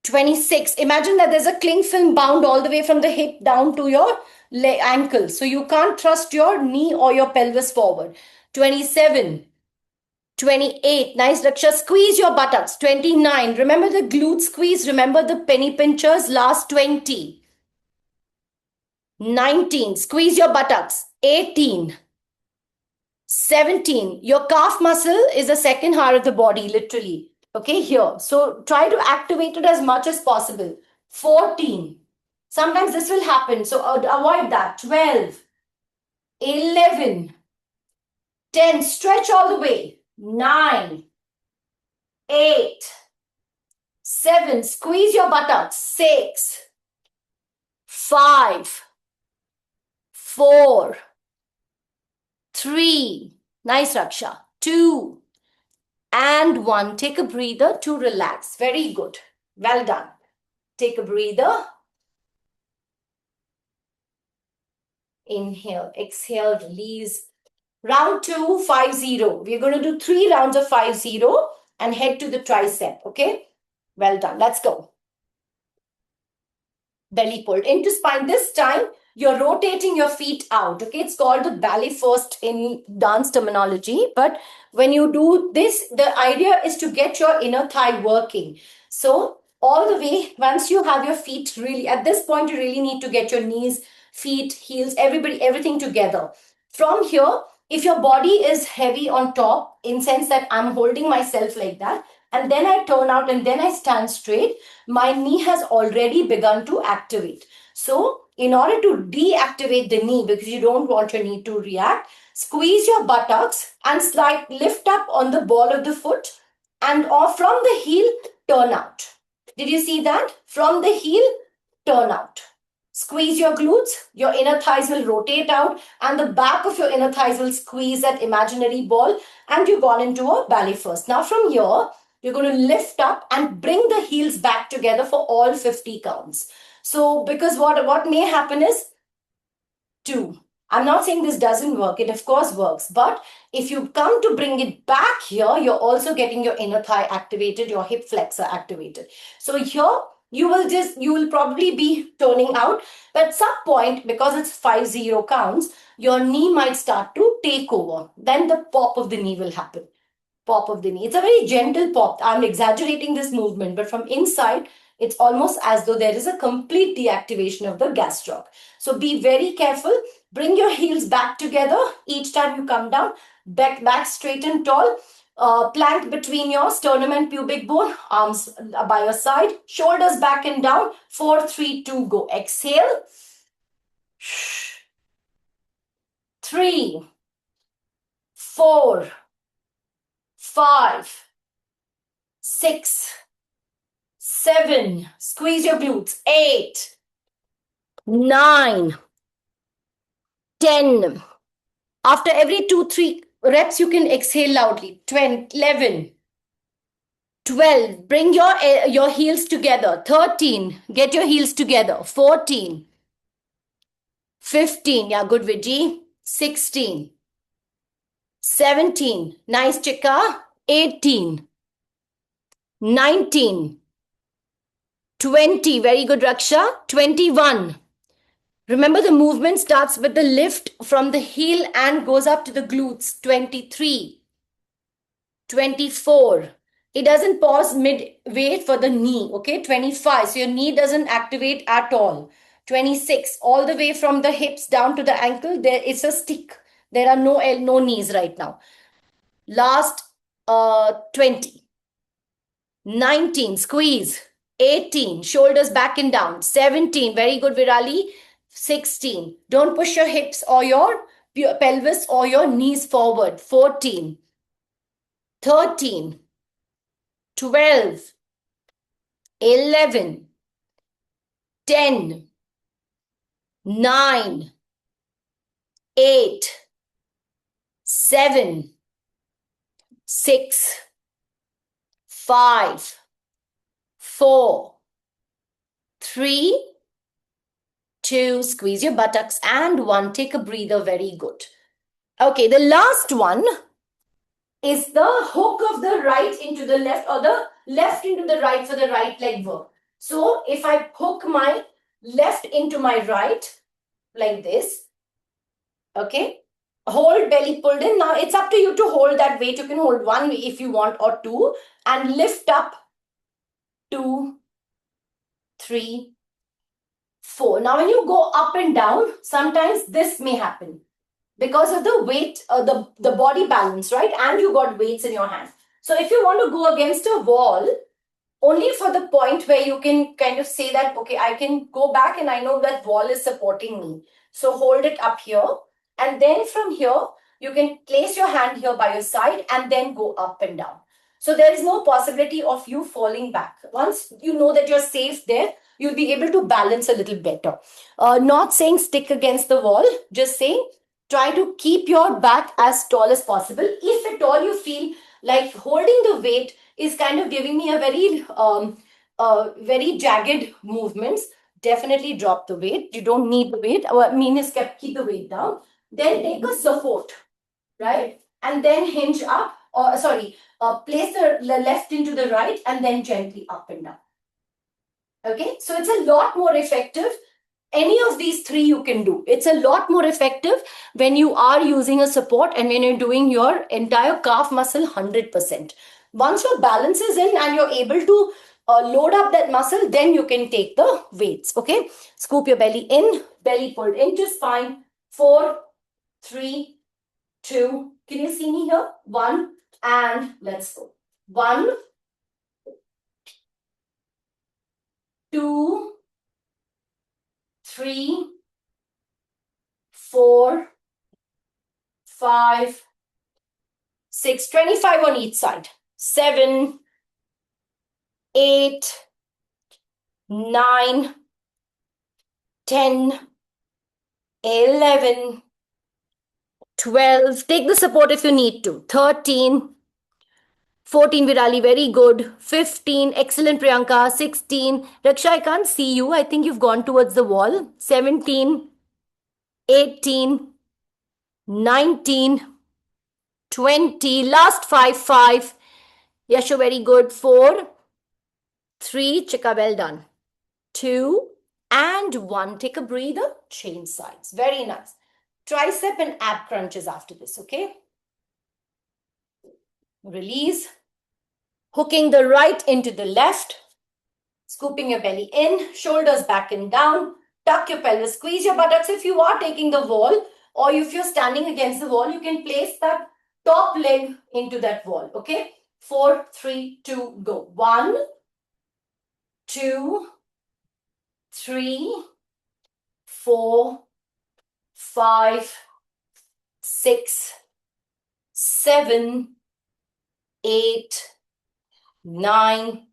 26. Imagine that there's a cling film bound all the way from the hip down to your ankle. So you can't thrust your knee or your pelvis forward. 27, 28. Nice, Raksha. Squeeze your buttocks. 29. Remember the glute squeeze. Remember the penny pinchers. Last 20. 19. Squeeze your buttocks. 18. 17. Your calf muscle is the second heart of the body, literally. Okay, here. So try to activate it as much as possible. 14. Sometimes this will happen. So avoid that. 12. 11. 10. Stretch all the way. 9. 8. 7. Squeeze your buttocks. 6. 5. 4. 3. Nice, Raksha. 2. And 1. Take a breather to relax. Very good. Well done. Take a breather. Inhale, exhale, release. Round 2, 50. We're going to do 3 rounds of 50 and head to the tricep. Okay? Well done. Let's go. Belly pulled into spine. This time, you're rotating your feet out. Okay? It's called the belly first in dance terminology. But when you do this, the idea is to get your inner thigh working. So, all the way, once you have your feet really, at this point, you really need to get your knees, feet, heels, everything together. From here, if your body is heavy on top, in sense that I'm holding myself like that, and then I turn out and then I stand straight, my knee has already begun to activate. So, in order to deactivate the knee, because you don't want your knee to react, squeeze your buttocks and lift up on the ball of the foot and off from the heel, turn out. Did you see that? From the heel, turn out. Squeeze your glutes, your inner thighs will rotate out and the back of your inner thighs will squeeze that imaginary ball and you've gone into a belly first. Now from here, you're going to lift up and bring the heels back together for all 50 counts. So because what may happen is 2. I'm not saying this doesn't work. It of course works. But if you come to bring it back here, you're also getting your inner thigh activated, your hip flexor activated. So here, you will probably be turning out. But at some point, because it's 50 counts, your knee might start to take over. Then the pop of the knee will happen. Pop of the knee. It's a very gentle pop. I'm exaggerating this movement, but from inside, it's almost as though there is a complete deactivation of the gastroc. So be very careful. Bring your heels back together each time you come down. Back straight and tall. Plank between your sternum and pubic bone. Arms by your side. Shoulders back and down. 4, 3, 2, go. Exhale. 3, 4, 5, 6, 7. Squeeze your glutes. 8, 9, 10, After every 2-3 reps, you can exhale loudly. 20, 11, 12. Bring your heels together. 13. Get your heels together. 14. 15. Yeah, good, Vijay. 16. 17. Nice, Chika. 18. 19. 20. Very good, Raksha. 21. Remember, the movement starts with the lift from the heel and goes up to the glutes. 23. 24. It doesn't pause midway for the knee. Okay. 25. So your knee doesn't activate at all. 26. All the way from the hips down to the ankle, there is a stick. There are no knees right now. Last 20. 19. Squeeze. 18. Shoulders back and down. 17. Very good, Virali. 16. Don't push your hips or your pelvis or your knees forward. 14. 13. 12. 11. 10. 9. 8. 7. 6. 5. 4. 3. 2. Squeeze your buttocks. And 1. Take a breather. Very good. Okay, the last one is the hook of the right into the left or the left into the right for the right leg work. So if I hook my left into my right like this, okay, hold belly pulled in. Now it's up to you to hold that weight. You can hold 1 if you want or 2 and lift up 2, 3, 4. Now when you go up and down, sometimes this may happen because of the weight, the body balance, right? And you got weights in your hand. So if you want to go against a wall, only for the point where you can kind of say that, okay, I can go back and I know that wall is supporting me. So hold it up here. And then from here, you can place your hand here by your side and then go up and down. So there is no possibility of you falling back. Once you know that you're safe there, you'll be able to balance a little better. Not saying stick against the wall, just saying try to keep your back as tall as possible. If at all you feel like holding the weight is kind of giving me a very jagged movements, definitely drop the weight. You don't need the weight. What I mean is keep the weight down. Then take a support, right? And then hinge up, or place the left into the right and then gently up and down. Okay, so it's a lot more effective. Any of these 3 you can do. It's a lot more effective when you are using a support and when you're doing your entire calf muscle 100%. Once your balance is in and you're able to load up that muscle, then you can take the weights. Okay, scoop your belly in, belly pulled into spine. 4, 3, 2. Can you see me here? 1 and let's go. 1, 2, 3, 4, 5, 6, 25 on each side. 7, 8, 9, 10, 11, 12. Take the support if you need to. 13, 14, Virali, very good. 15, excellent, Priyanka. 16, Raksha, I can't see you. I think you've gone towards the wall. 17, 18, 19, 20. Last 5, 5. Yashu, very good. 4, 3, Chika, well done. 2 and 1. Take a breather. Change sides. Very nice. Tricep and ab crunches after this, okay? Release. Hooking the right into the left. Scooping your belly in. Shoulders back and down. Tuck your pelvis. Squeeze your buttocks. If you are taking the wall or if you're standing against the wall, you can place that top leg into that wall, okay? 4, 3, 2, go. 1, 2, 3, 4, 5, 6, 7, 8, 9,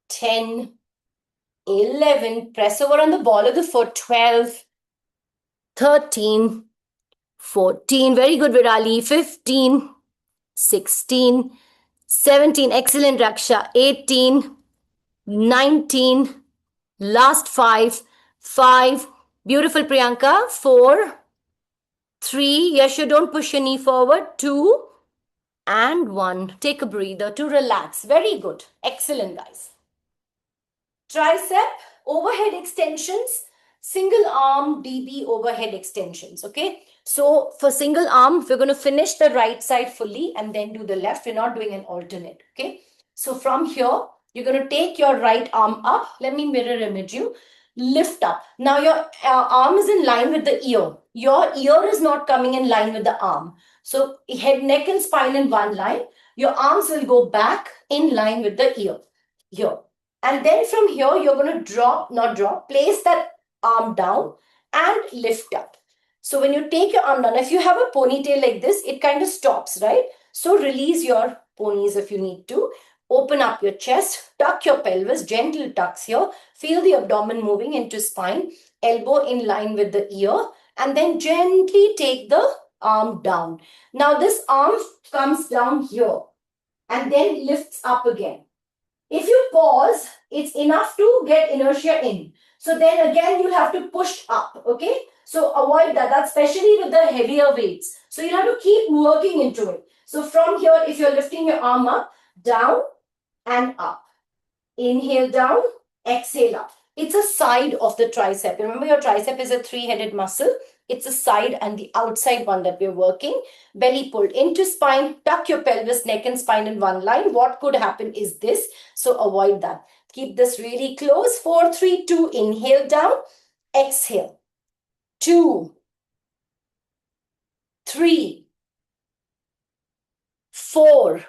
10, 11. Press over on the ball of the foot. 12, 13, 14. Very good, Virali. 15, 16, 17. Excellent, Raksha. 18, 19. Last 5. 5. Beautiful, Priyanka. 4, 3. Yes, you don't push your knee forward. 2 and 1. Take a breather to relax. Very good. Excellent, guys. Tricep, overhead extensions, single arm DB overhead extensions. Okay. So for single arm, we're going to finish the right side fully and then do the left. We're not doing an alternate. Okay. So from here, you're going to take your right arm up. Let me mirror image you. Lift up. Now your arm is in line with the ear. Your ear is not coming in line with the arm. So head, neck and spine in one line. Your arms will go back in line with the ear. Here. And then from here, you're going to place that arm down and lift up. So when you take your arm down, if you have a ponytail like this, it kind of stops, right? So release your ponies if you need to. Open up your chest, tuck your pelvis, gentle tucks here. Feel the abdomen moving into spine, elbow in line with the ear, and then gently take the arm down. Now this arm comes down here and then lifts up again. If you pause, it's enough to get inertia in. So then again, you'll have to push up, okay? So avoid that. That's especially with the heavier weights. So you have to keep working into it. So from here, if you're lifting your arm up, down and up. Inhale down, exhale up. It's a side of the tricep. Remember, your tricep is a three-headed muscle. It's a side and the outside one that we're working. Belly pulled into spine. Tuck your pelvis, neck and spine in one line. What could happen is this. So avoid that. Keep this really close. 4, 3, 2. Inhale down. Exhale. 2, 3, 4,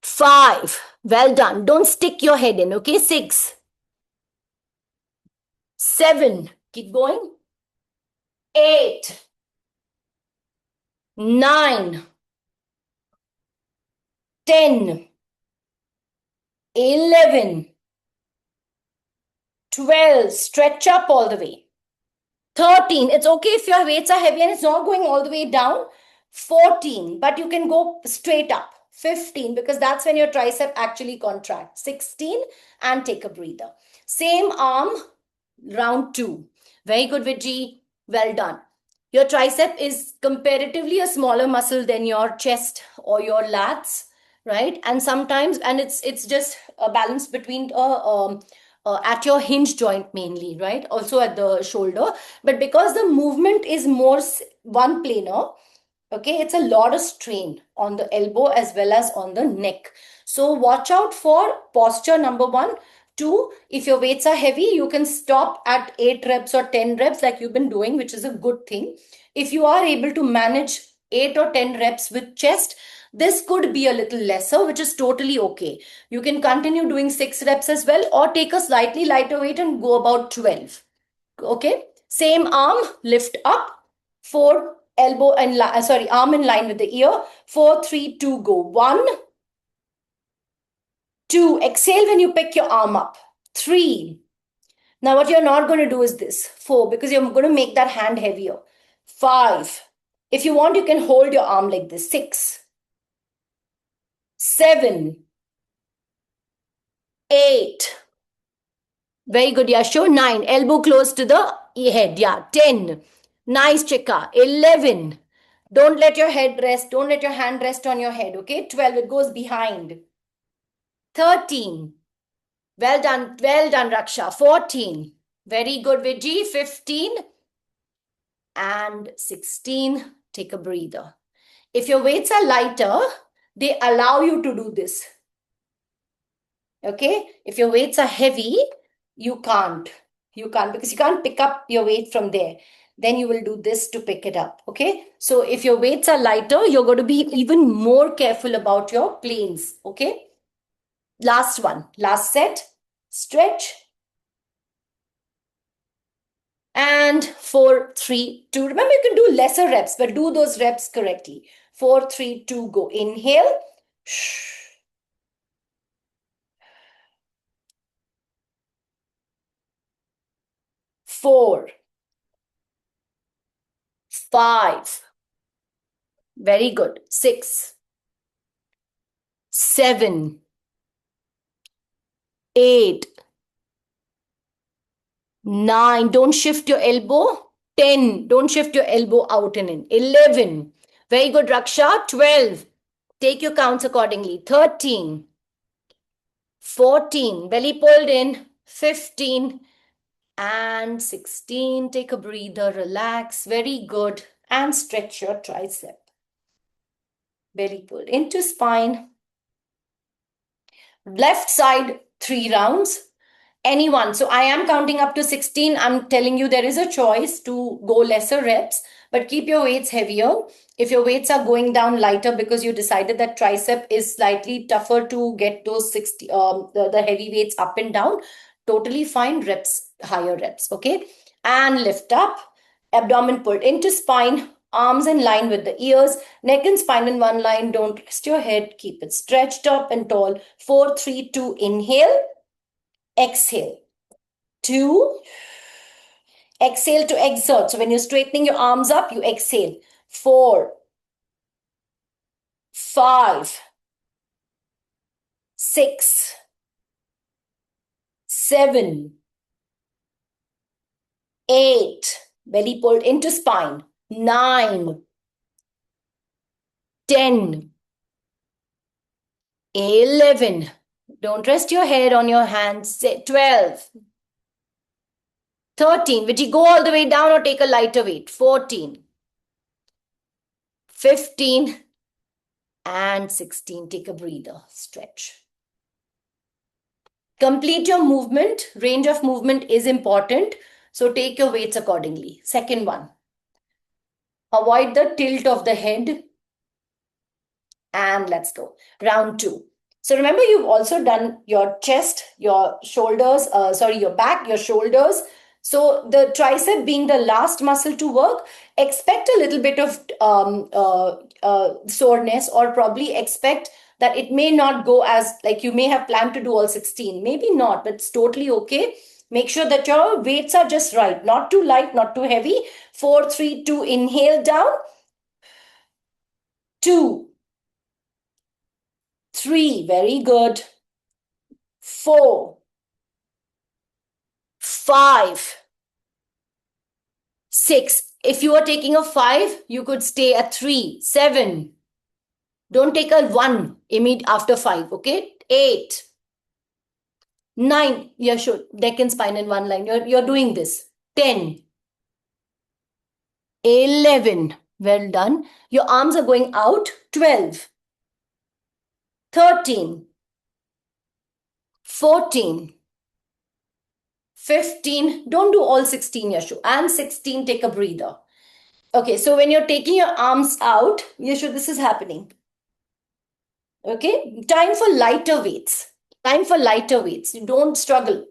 5. Well done. Don't stick your head in, okay? 6, 7. Keep going. 8, 9, 10, 11, 12. Stretch up all the way. 13. It's okay if your weights are heavy and it's not going all the way down. 14. But you can go straight up. 15, because that's when your tricep actually contracts. 16, and take a breather. Same arm, round 2. Very good, Vijay. Well done. Your tricep is comparatively a smaller muscle than your chest or your lats, right? And sometimes, and it's just a balance between at your hinge joint mainly, right? Also at the shoulder. But because the movement is more one planar, okay, it's a lot of strain on the elbow as well as on the neck. So watch out for posture, number 1. 2, if your weights are heavy, you can stop at 8 reps or 10 reps like you've been doing, which is a good thing. If you are able to manage 8 or 10 reps with chest, this could be a little lesser, which is totally okay. You can continue doing 6 reps as well, or take a slightly lighter weight and go about 12. Okay, same arm, lift up. 4, elbow and arm in line with the ear. 4, 3, 2, go. 1, 2, exhale when you pick your arm up. 3. Now what you're not going to do is this. 4, because you're going to make that hand heavier. 5. If you want, you can hold your arm like this. 6, 7, 8. Very good, Yasho. 9, elbow close to the head. Yeah. 10. Nice, Chika. 11. Don't let your head rest. Don't let your hand rest on your head. Okay. 12. It goes behind. 13. Well done. Well done, Raksha. 14. Very good, Vijay. 15. And 16. Take a breather. If your weights are lighter, they allow you to do this. Okay. If your weights are heavy, you can't. You can't, because you can't pick up your weight from there. Then you will do this to pick it up. Okay. So if your weights are lighter, you're going to be even more careful about your planes. Okay. Last one. Last set. Stretch. And 4, 3, 2. Remember, you can do lesser reps, but do those reps correctly. 4, 3, 2, go. Inhale. 4, 5. Very good. 6, 7, 8, 9. Don't shift your elbow. 10. Don't shift your elbow out and in. 11. Very good, Raksha. 12. Take your counts accordingly. 13. 14. Belly pulled in. 15. And 16. Take a breather. Relax. Very good. And stretch your tricep. Belly pulled into spine. Left side, 3 rounds. Anyone. So I am counting up to 16. I'm telling you there is a choice to go lesser reps, but keep your weights heavier. If your weights are going down lighter because you decided that tricep is slightly tougher to get those 60, the heavy weights up and down, totally fine. Reps, higher reps. Okay. And lift up, abdomen pulled into spine, arms in line with the ears, neck and spine in one line. Don't rest your head. Keep it stretched up and tall. 4, 3, 2, inhale. Exhale. 2. Exhale to exert. So when you're straightening your arms up, you exhale. 4, 5, 6, 7, 8. Belly pulled into spine. 9, 10, 11. Don't rest your head on your hands. 12. 13. Would you go all the way down or take a lighter weight? 14. 15. And 16. Take a breather. Stretch. Complete your movement. Range of movement is important. So take your weights accordingly. Second one. Avoid the tilt of the head. And let's go. Round 2. So remember, you've also done your chest, your shoulders, your back, your shoulders. So the tricep being the last muscle to work, expect a little bit of soreness, or probably expect that it may not go as, like, you may have planned to do all 16. Maybe not, but it's totally okay. Make sure that your weights are just right. Not too light, not too heavy. 4, 3, 2, inhale down. 2. 3, very good. 4, 5, 6. If you are taking a 5, you could stay at 3, 7. Don't take a 1 immediately after 5, okay? 8, 9. Yeah, sure. Neck and spine in one line. You're doing this. 10, 11. Well done. Your arms are going out. 12, 13, 14, 15. Don't do all 16, Yashu. And 16, take a breather. Okay, so when you're taking your arms out, Yashu, this is happening. Okay, time for lighter weights. Time for lighter weights. You don't struggle.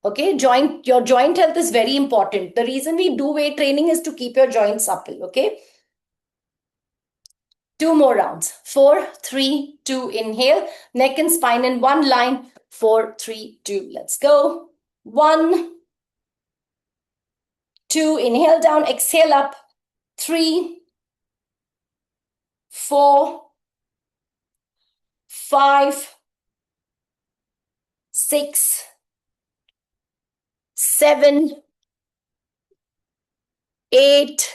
Okay, your joint health is very important. The reason we do weight training is to keep your joints supple. Okay. 2 more rounds. 4, 3, 2, inhale. Neck and spine in one line. 4, 3, 2. Let's go. 1, 2, inhale down, exhale up. 3, 4, 5, 6, 7, 8,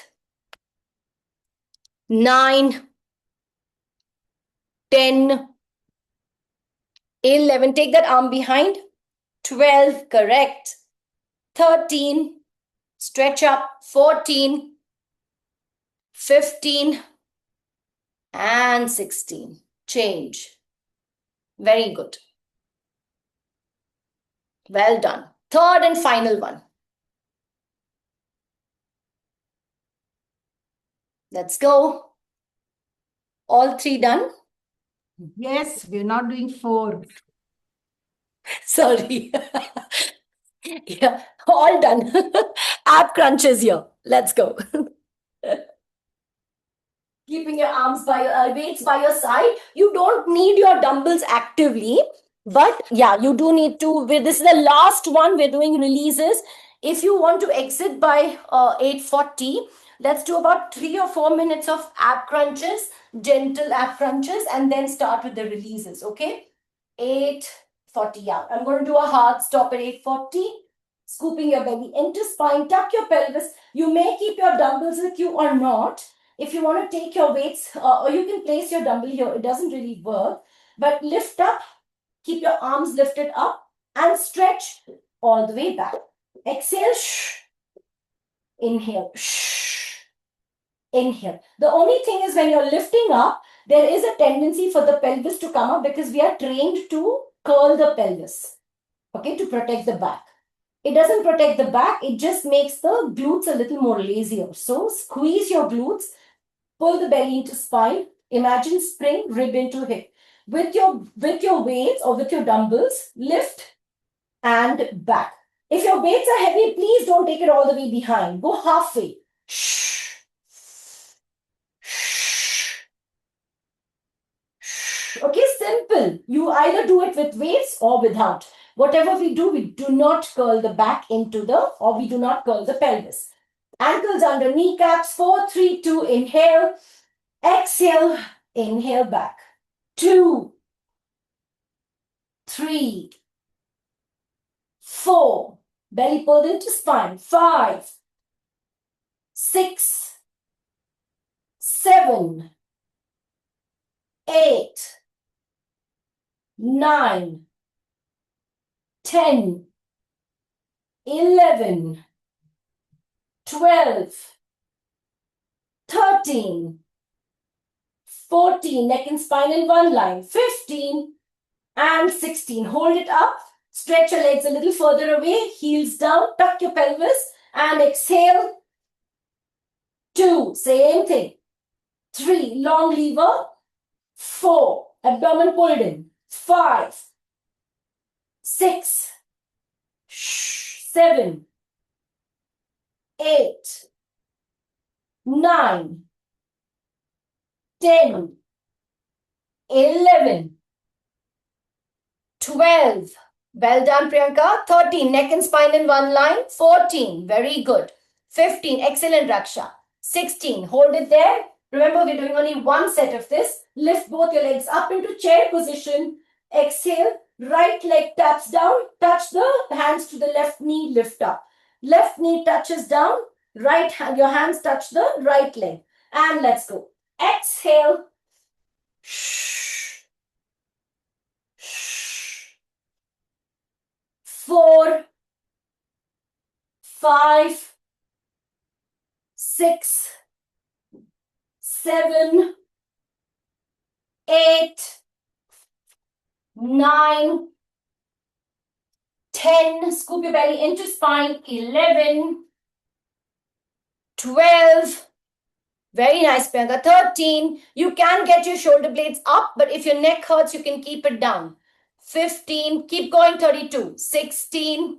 9, 10, 11. Take that arm behind. 12, correct. 13, stretch up. 14, 15, and 16. Change. Very good. Well done. Third and final one. Let's go. All 3 done? Yes, we're not doing 4. Sorry. Yeah, all done. Ab crunches here. Let's go. Keeping your arms by your weights by your side. You don't need your dumbbells actively, but yeah, you do need to. This is the last one. We're doing releases. If you want to exit by 8:40, Let's do about 3 or 4 minutes of ab crunches, gentle ab crunches, and then start with the releases, okay? 8:40, yeah. I'm going to do a hard stop at 8:40. Scooping your belly into spine, tuck your pelvis. You may keep your dumbbells with you or not. If you want to take your weights, or you can place your dumbbell here, it doesn't really work. But lift up, keep your arms lifted up, and stretch all the way back. Exhale, shh. Inhale, shh. Inhale. The only thing is when you're lifting up, there is a tendency for the pelvis to come up because we are trained to curl the pelvis, okay, to protect the back. It doesn't protect the back, it just makes the glutes a little more lazier. So squeeze your glutes, pull the belly into spine, imagine spring, rib into hip. With your weights or with your dumbbells, lift and back. If your weights are heavy, please don't take it all the way behind. Go halfway. Shh. Okay, simple. You either do it with weights or without. Whatever we do not curl the back into or we do not curl the pelvis. Ankles under kneecaps. 4, 3, 2. Inhale. Exhale. Inhale back. 2, 3, 4. Belly pulled into spine. 5, 6, 7, 8, 9, 10, 11, 12, 13, 14, neck and spine in one line, 15 and 16. Hold it up, stretch your legs a little further away, heels down, tuck your pelvis and exhale. 2, same thing. 3, long lever. 4, abdomen pulled in. 5, 6, 7, 8, 9, 10, 11, 12. Well done, Priyanka. 13, neck and spine in one line. 14, very good. 15, excellent, Raksha. 16, hold it there. Remember, we're doing only one set of this. Lift both your legs up into chair position. Exhale, right leg taps down. Touch the hands to the left knee, lift up. Left knee touches down. Right hand, your hands touch the right leg. And let's go. Exhale. Shh. Shh. 4, 5, 6, 7, 8, 9, 10. Scoop your belly into spine. 11, 12. Very nice, Priyanka. 13. You can get your shoulder blades up, but if your neck hurts, you can keep it down. 15. Keep going. 32. 16.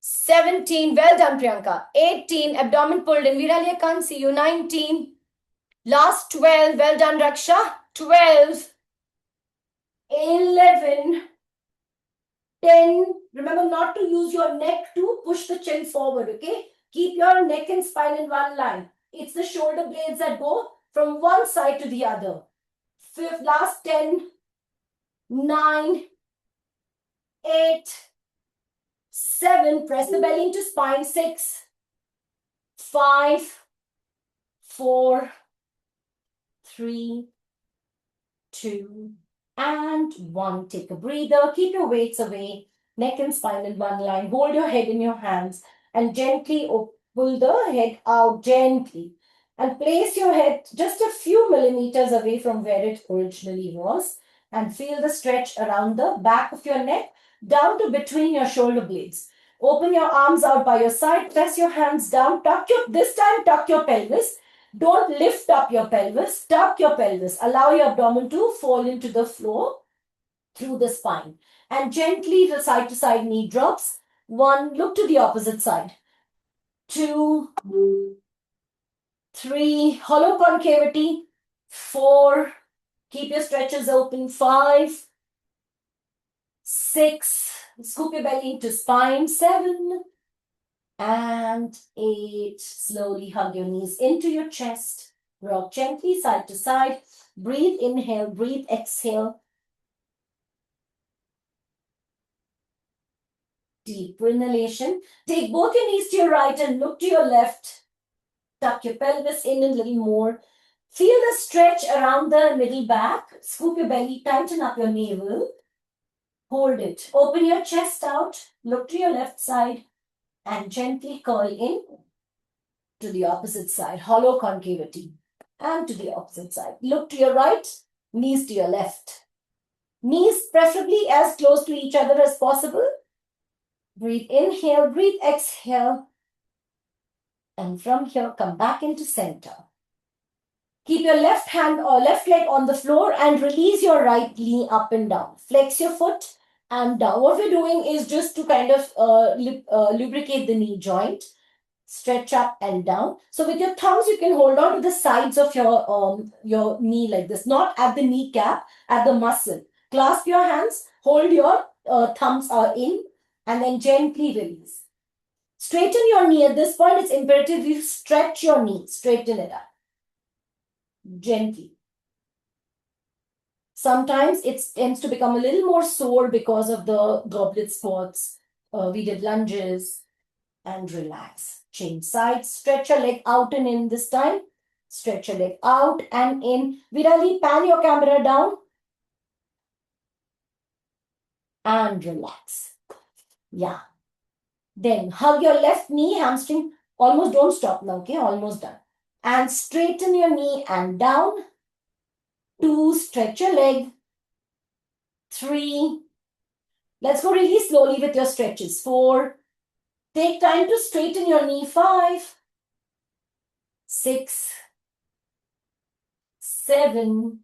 17. Well done, Priyanka. 18. Abdomen pulled in. Virali, I can't see you. 19. Last 12. Well done, Raksha. 12. 11. 10. Remember not to use your neck to push the chin forward, okay? Keep your neck and spine in one line. It's the shoulder blades that go from one side to the other. Last 10, 9, 8, 7. Press the belly into spine. 6, 5, 4, 3, 2, and 1. Take a breather. Keep your weights away. Neck and spine in one line. Hold your head in your hands and gently pull the head out gently. And place your head just a few millimeters away from where it originally was. And feel the stretch around the back of your neck down to between your shoulder blades. Open your arms out by your side. Press your hands down. This time tuck your pelvis. Don't lift up your pelvis. Tuck your pelvis. Allow your abdomen to fall into the floor through the spine. And gently the side to side knee drops. 1, look to the opposite side. 2, 3, hollow concavity. 4, keep your stretches open. 5, 6, scoop your belly into spine. 7, And 8. Slowly hug your knees into your chest. Rock gently side to side. Breathe, inhale, breathe, exhale. Deep inhalation. Take both your knees to your right and look to your left. Tuck your pelvis in a little more. Feel the stretch around the middle back. Scoop your belly, tighten up your navel. Hold it. Open your chest out. Look to your left side and gently curl in to the opposite side. Hollow concavity. And to the opposite side. Look to your right, knees to your left. Knees preferably as close to each other as possible. Breathe, inhale, breathe, exhale. And from here, come back into center. Keep your left hand or left leg on the floor and release your right knee up and down. Flex your foot and down. What we're doing is just to kind of lubricate the knee joint. Stretch up and down. So with your thumbs, you can hold on to the sides of your knee like this, not at the kneecap, at the muscle. Clasp your hands, hold your thumbs in, and then gently release. Straighten your knee. At this point, it's imperative you stretch your knee. Straighten it up. Gently. Sometimes it tends to become a little more sore because of the goblet spots. We did lunges. And relax. Change sides. Stretch your leg out and in this time. Stretch your leg out and in. Virali, pan your camera down. And relax. Yeah. Then hug your left knee, hamstring. Almost don't stop now, okay? Almost done. And straighten your knee and down. 2. Stretch your leg. 3. Let's go really slowly with your stretches. 4. Take time to straighten your knee. 5. 6. 7.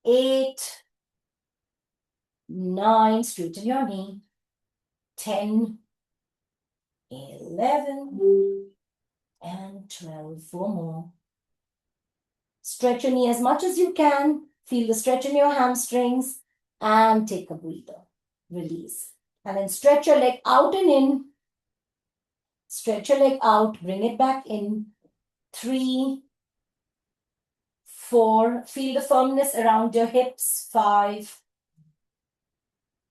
8. 9. Straighten your knee. 10. 11. And 12. 4 more. Stretch your knee as much as you can. Feel the stretch in your hamstrings. And take a breather. Release. And then stretch your leg out and in. Stretch your leg out. Bring it back in. 3. 4. Feel the firmness around your hips. 5.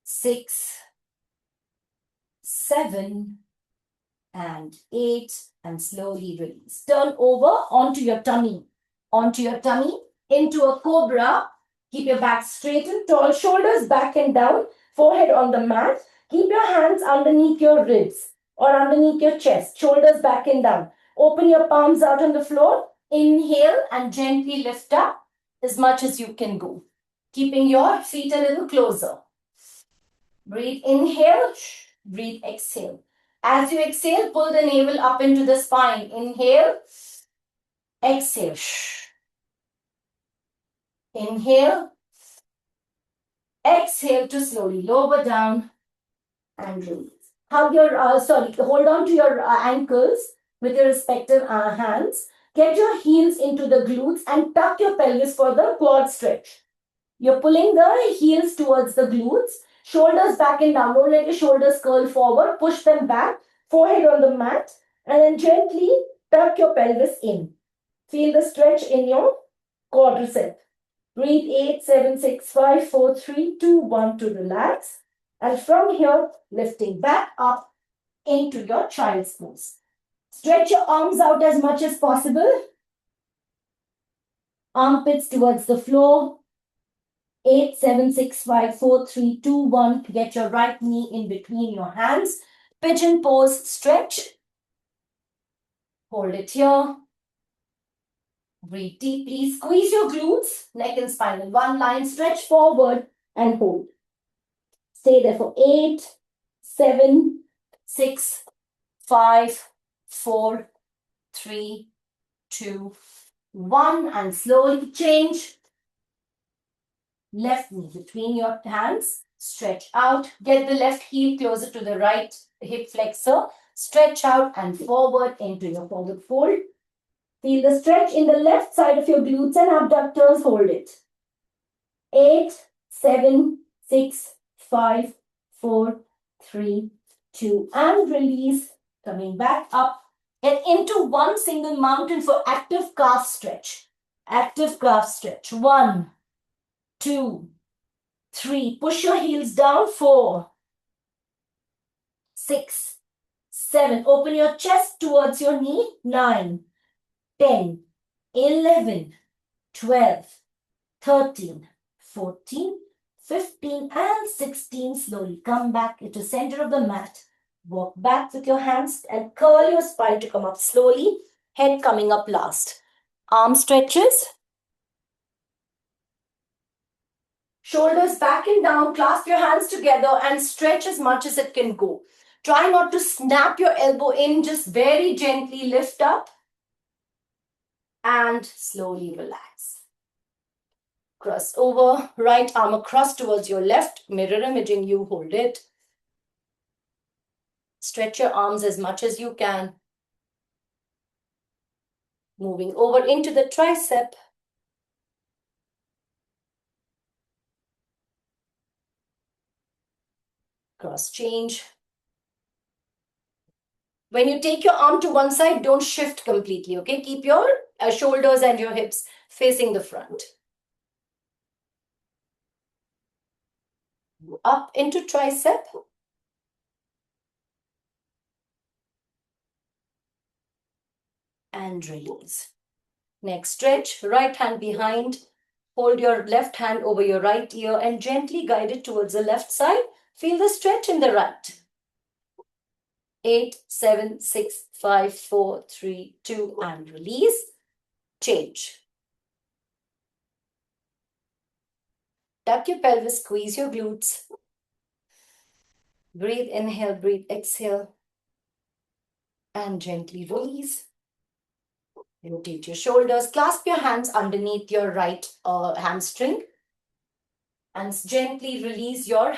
6. 7. And 8. And slowly release. Turn over onto your tummy. Onto your tummy. Into a cobra. Keep your back straightened. Tall shoulders back and down. Forehead on the mat. Keep your hands underneath your ribs or underneath your chest. Shoulders back and down. Open your palms out on the floor. Inhale and gently lift up as much as you can go. Keeping your feet a little closer. Breathe, inhale. Breathe, exhale. As you exhale, pull the navel up into the spine. Inhale. Exhale. Inhale. Exhale to slowly lower down and release. Hold on to your ankles with your respective hands. Get your heels into the glutes and tuck your pelvis for the quad stretch. You're pulling the heels towards the glutes, shoulders back and down. Don't let your shoulders curl forward. Push them back, forehead on the mat, and then gently tuck your pelvis in. Feel the stretch in your quadricep. Breathe 8, 7, 6, 5, 4, 3, 2, 1 to relax. And from here, lifting back up into your child's pose. Stretch your arms out as much as possible. Armpits towards the floor. 8, 7, 6, 5, 4, 3, 2, 1. Get your right knee in between your hands. Pigeon pose, stretch. Hold it here. Breathe deeply. Squeeze your glutes, neck and spine in one line. Stretch forward and hold. Stay there for 8, 7, 6, 5, 4, 3, 2, 1. And slowly change. Left knee between your hands. Stretch out. Get the left heel closer to the right hip flexor. Stretch out and forward into your forward fold. Feel the stretch in the left side of your glutes and abductors. Hold it. 8, 7, 6, 5, 4, 3, 2, and release. Coming back up and into one single mountain for active calf stretch. Active calf stretch. 1, 2, 3. Push your heels down. 4, 6, 7. Open your chest towards your knee. 9, 10, 11, 12, 13, 14, 15, and 16. Slowly come back into center of the mat. Walk back with your hands and curl your spine to come up slowly. Head coming up last. Arm stretches. Shoulders back and down. Clasp your hands together and stretch as much as it can go. Try not to snap your elbow in. Just very gently lift up and slowly relax. Cross over. Right arm across towards your left. Mirror imaging you. Hold it. Stretch your arms as much as you can. Moving over into the tricep. Cross change. When you take your arm to one side, don't shift completely, okay? Keep your shoulders and your hips facing the front. Up into tricep. And release. Next stretch, right hand behind. Hold your left hand over your right ear and gently guide it towards the left side. Feel the stretch in the right. 8, 7, 6, 5, 4, 3, 2, and release. Change. Tuck your pelvis, squeeze your glutes. Breathe, inhale, breathe, exhale. And gently release. Rotate your shoulders, clasp your hands underneath your right hamstring. And gently release your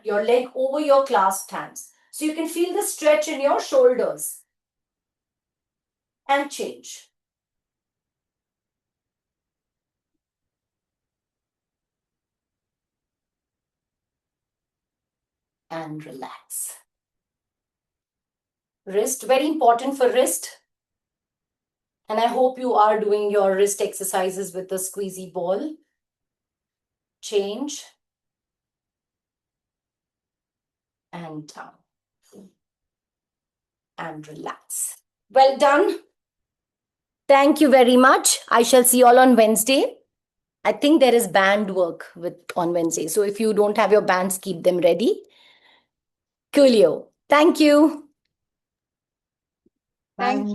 leg over your clasped hands. So you can feel the stretch in your shoulders. And change. And relax. Wrist, very important for wrist. And I hope you are doing your wrist exercises with the squeezy ball. Change. And down. And relax. Well done. Thank you very much. I shall see you all on Wednesday. I think there is band work on Wednesday. So if you don't have your bands, keep them ready. Coolio. Thank you. Thank you.